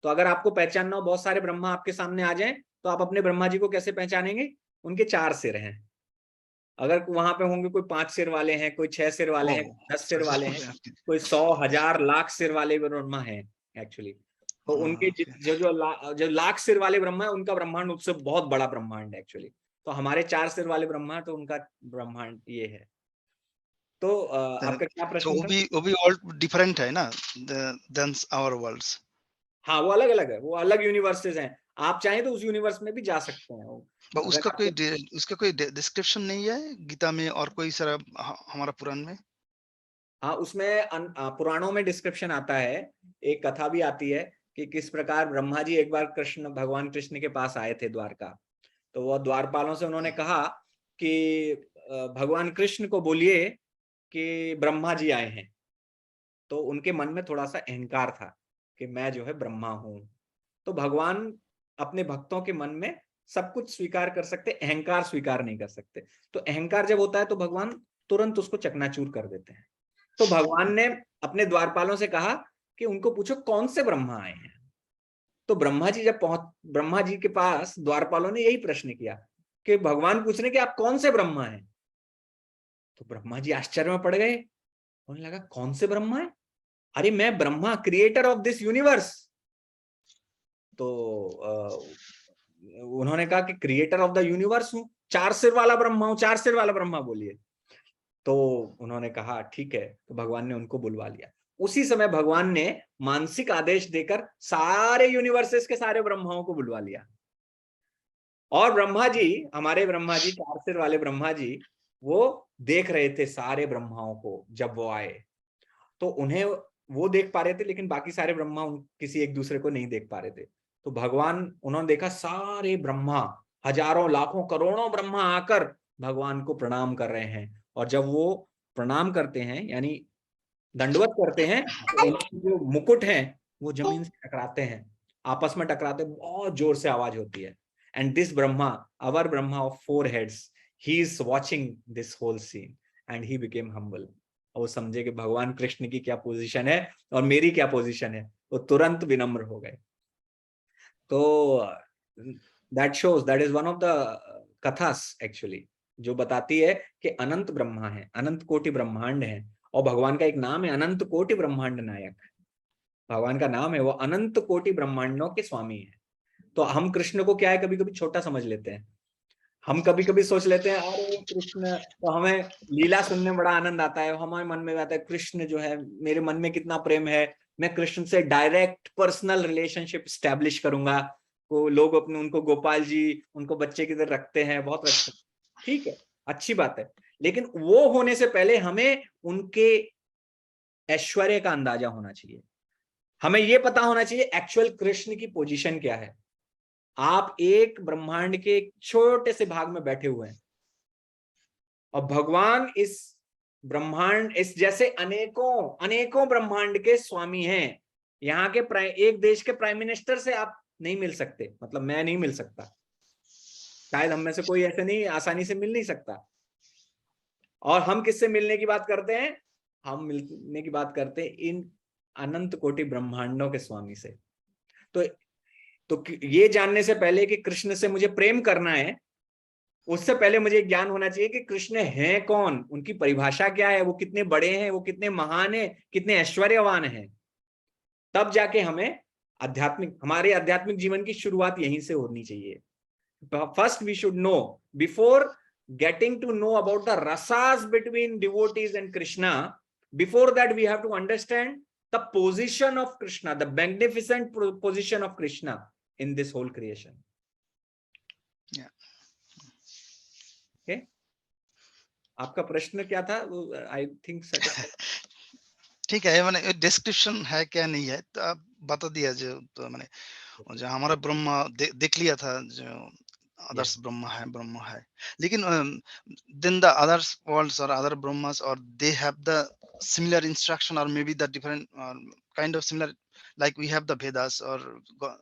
तो अगर आपको पहचानना हो, बहुत सारे ब्रह्मा आपके सामने आ जाएं, तो आप अपने ब्रह्मा जी को कैसे पहचानेंगे, उनके 4 सिर हैं। अगर वहां पे होंगे कोई 5 सिर वाले हैं, कोई 6 सिर वाले हैं, 10 सिर वाले हैं, कोई 100, 1000, लाख सिर वाले ब्रह्मा हैं एक्चुअली। तो उनके जो लाख सिर वाले ब्रह्मा है, उनका ब्रह्मांड उससे बहुत बड़ा ब्रह्मांड है एक्चुअली। तो हमारे 4 सिर वाले ब्रह्मा, तो उनका ब्रह्मांड ये है। तो आपका क्या प्रश्न था? वो भी वर्ल्ड डिफरेंट है ना देन आवर वर्ल्ड्स। हाँ, वो अलग अलग है, वो अलग यूनिवर्सेस हैं। आप चाहें तो उस यूनिवर्स में भी जा सकते हैं। उसका कोई डिस्क्रिप्शन नहीं है गीता में और कोई सारा हमारा पुराण में? हाँ, उसमें पुराणों में डिस्क्रिप्शन आता है। एक कथा भी आती है कि किस प्रकार ब्रह्मा जी एक बार भगवान कृष्ण के पास आए थे द्वारका। तो वो द्वारपालों से उन्होंने कहा कि भगवान कृष्ण को बोलिए कि ब्रह्मा जी आए हैं। तो उनके मन में थोड़ा सा अहंकार था कि मैं जो है ब्रह्मा हूं। तो भगवान अपने भक्तों के मन में सब कुछ स्वीकार कर सकते, अहंकार स्वीकार नहीं कर सकते। तो अहंकार जब होता है तो भगवान तुरंत उसको चकनाचूर कर देते हैं। तो भगवान ने अपने द्वारपालों से कहा कि उनको पूछो कौन से ब्रह्मा आए हैं। तो ब्रह्मा जी के पास द्वारपालों ने यही प्रश्न किया कि भगवान पूछ रहे कि आप कौन से ब्रह्मा हैं। तो ब्रह्मा जी आश्चर्य में पड़ गए, उन्हें लगा कौन से ब्रह्मा है? अरे मैं Brahma, creator of this universe. तो उन्होंने कहा कि क्रिएटर ऑफ द यूनिवर्स हूं, 4 सिर वाला ब्रह्मा हूं, 4 सिर वाला ब्रह्मा बोलिए। तो उन्होंने कहा ठीक है, तो भगवान ने उनको बुलवा लिया। उसी समय भगवान ने मानसिक आदेश देकर सारे यूनिवर्सेस के सारे ब्रह्माओं को बुलवा लिया। और ब्रह्मा जी, हमारे ब्रह्मा जी, 4 सिर वाले ब्रह्मा जी, वो देख रहे थे सारे ब्रह्माओं को। जब वो आए तो उन्हें वो देख पा रहे थे, लेकिन बाकी सारे ब्रह्मा किसी एक दूसरे को नहीं देख पा रहे थे। तो भगवान, उन्होंने देखा सारे ब्रह्मा, हजारों लाखों करोड़ों ब्रह्मा आकर भगवान को प्रणाम कर रहे हैं। और जब वो प्रणाम करते हैं, यानी दंडवत करते हैं, तो उनके जो मुकुट हैं वो जमीन से टकराते हैं, आपस में टकराते, बहुत जोर से आवाज होती है। And this Brahma, our Brahma of 4 heads, he is watching this whole scene and he became humble. और वो समझे कि भगवान कृष्ण की क्या पोजीशन है और मेरी क्या पोजीशन है, वो तुरंत विनम्र हो गए। तो that shows, that is one of the kathas actually, जो बताती है कि अनंत ब्रह्मा है, अनंत कोटि ब्रह्मांड है। और भगवान का एक नाम है अनंत कोटि ब्रह्मांड नायक। भगवान का नाम है, वो अनंत कोटि ब्रह्मांडों के स्वामी है। तो हम कृष्ण को क्या है, कभी कभी छोटा समझ लेते हैं। हम कभी कभी सोच लेते हैं अरे कृष्ण, तो हमें लीला सुनने में बड़ा आनंद आता है, हमारे मन में आता है कृष्ण जो है, मेरे मन में कितना प्रेम है, मैं कृष्ण से डायरेक्ट पर्सनल रिलेशनशिप स्टैब्लिश करूंगा। को लोग अपने, उनको गोपाल जी उनको बच्चे की तरह रखते हैं, बहुत रखते हैं, ठीक है, अच्छी बात है। लेकिन वो होने से पहले हमें उनके ऐश्वर्य का अंदाजा होना चाहिए। हमें ये पता होना चाहिए एक्चुअल कृष्ण की पोजीशन क्या है। आप एक ब्रह्मांड के एक छोटे से भाग में बैठे हुए हैं, और भगवान इस ब्रह्मांड, इस जैसे अनेकों अनेकों ब्रह्मांड के स्वामी हैं। यहाँ के एक देश के प्राइम मिनिस्टर से आप नहीं मिल सकते, मतलब मैं नहीं मिल सकता, शायद हम में से कोई ऐसे नहीं आसानी से मिल नहीं सकता। और हम किससे मिलने की बात करते हैं? हम मिलने की बात करते हैं इन अनंत कोटि ब्रह्मांडों के स्वामी से। तो ये जानने से पहले कि कृष्ण से मुझे प्रेम करना है, उससे पहले मुझे ज्ञान होना चाहिए कि कृष्ण हैं कौन, उनकी परिभाषा क्या है, वो कितने बड़े हैं, वो कितने महान हैं, कितने ऐश्वर्यवान हैं। तब जाके हमें हमारे आध्यात्मिक जीवन की शुरुआत यहीं से होनी चाहिए। First we should know, before getting to know about the rasas between devotees and Krishna, before that we have to understand the position of Krishna, the magnificent position of Krishna in this whole creation. Yeah. Okay, आपका प्रश्न क्या था? I think ठीक है, मैंने description है क्या नहीं है तो आप बता दिया। जो तो मैंने जो हमारा ब्रह्मा देख लिया था, जो अदर्स ब्रह्मा है, लेकिन then the other worlds or other brahmas, or they have the similar instruction, or maybe the different kind of similar, like we have the Vedas or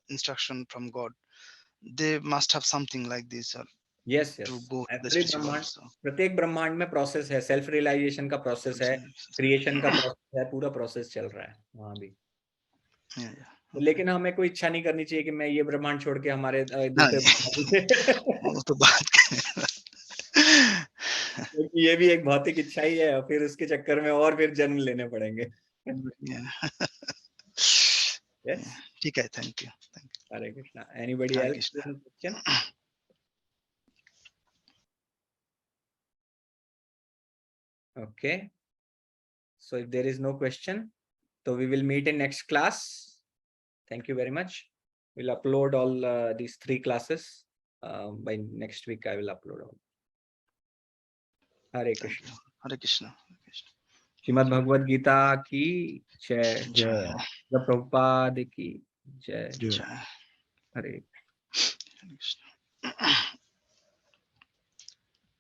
instruction from God. They must have something like this, or yes, to go to the every spiritual ब्रह्मांड, world. So, प्रत्येक ब्रह्मांड में process है, self realisation का process है, creation का process है, पूरा प्रोसेस चल रहा है वहां भी। yeah. लेकिन हमें कोई इच्छा नहीं करनी चाहिए कि मैं ये ब्रह्मांड छोड़ के हमारे दूसरे वो तो बात क्योंकि ये भी एक भौतिक इच्छा ही है, और फिर उसके चक्कर में और फिर जन्म लेने पड़ेंगे। Yes, ठीक है, thank you. Hare Krishna. Anybody Hare else Krishna. with a question? Okay, so if there is no question, so we will meet in next class. Thank you very much. We'll upload all these 3 classes. By next week I will upload all. Hare Krishna. हरे कृष्ण। श्रीमद् भगवद गीता की जय, जय। प्रभुपाद की जय। जय। हरे कृष्ण।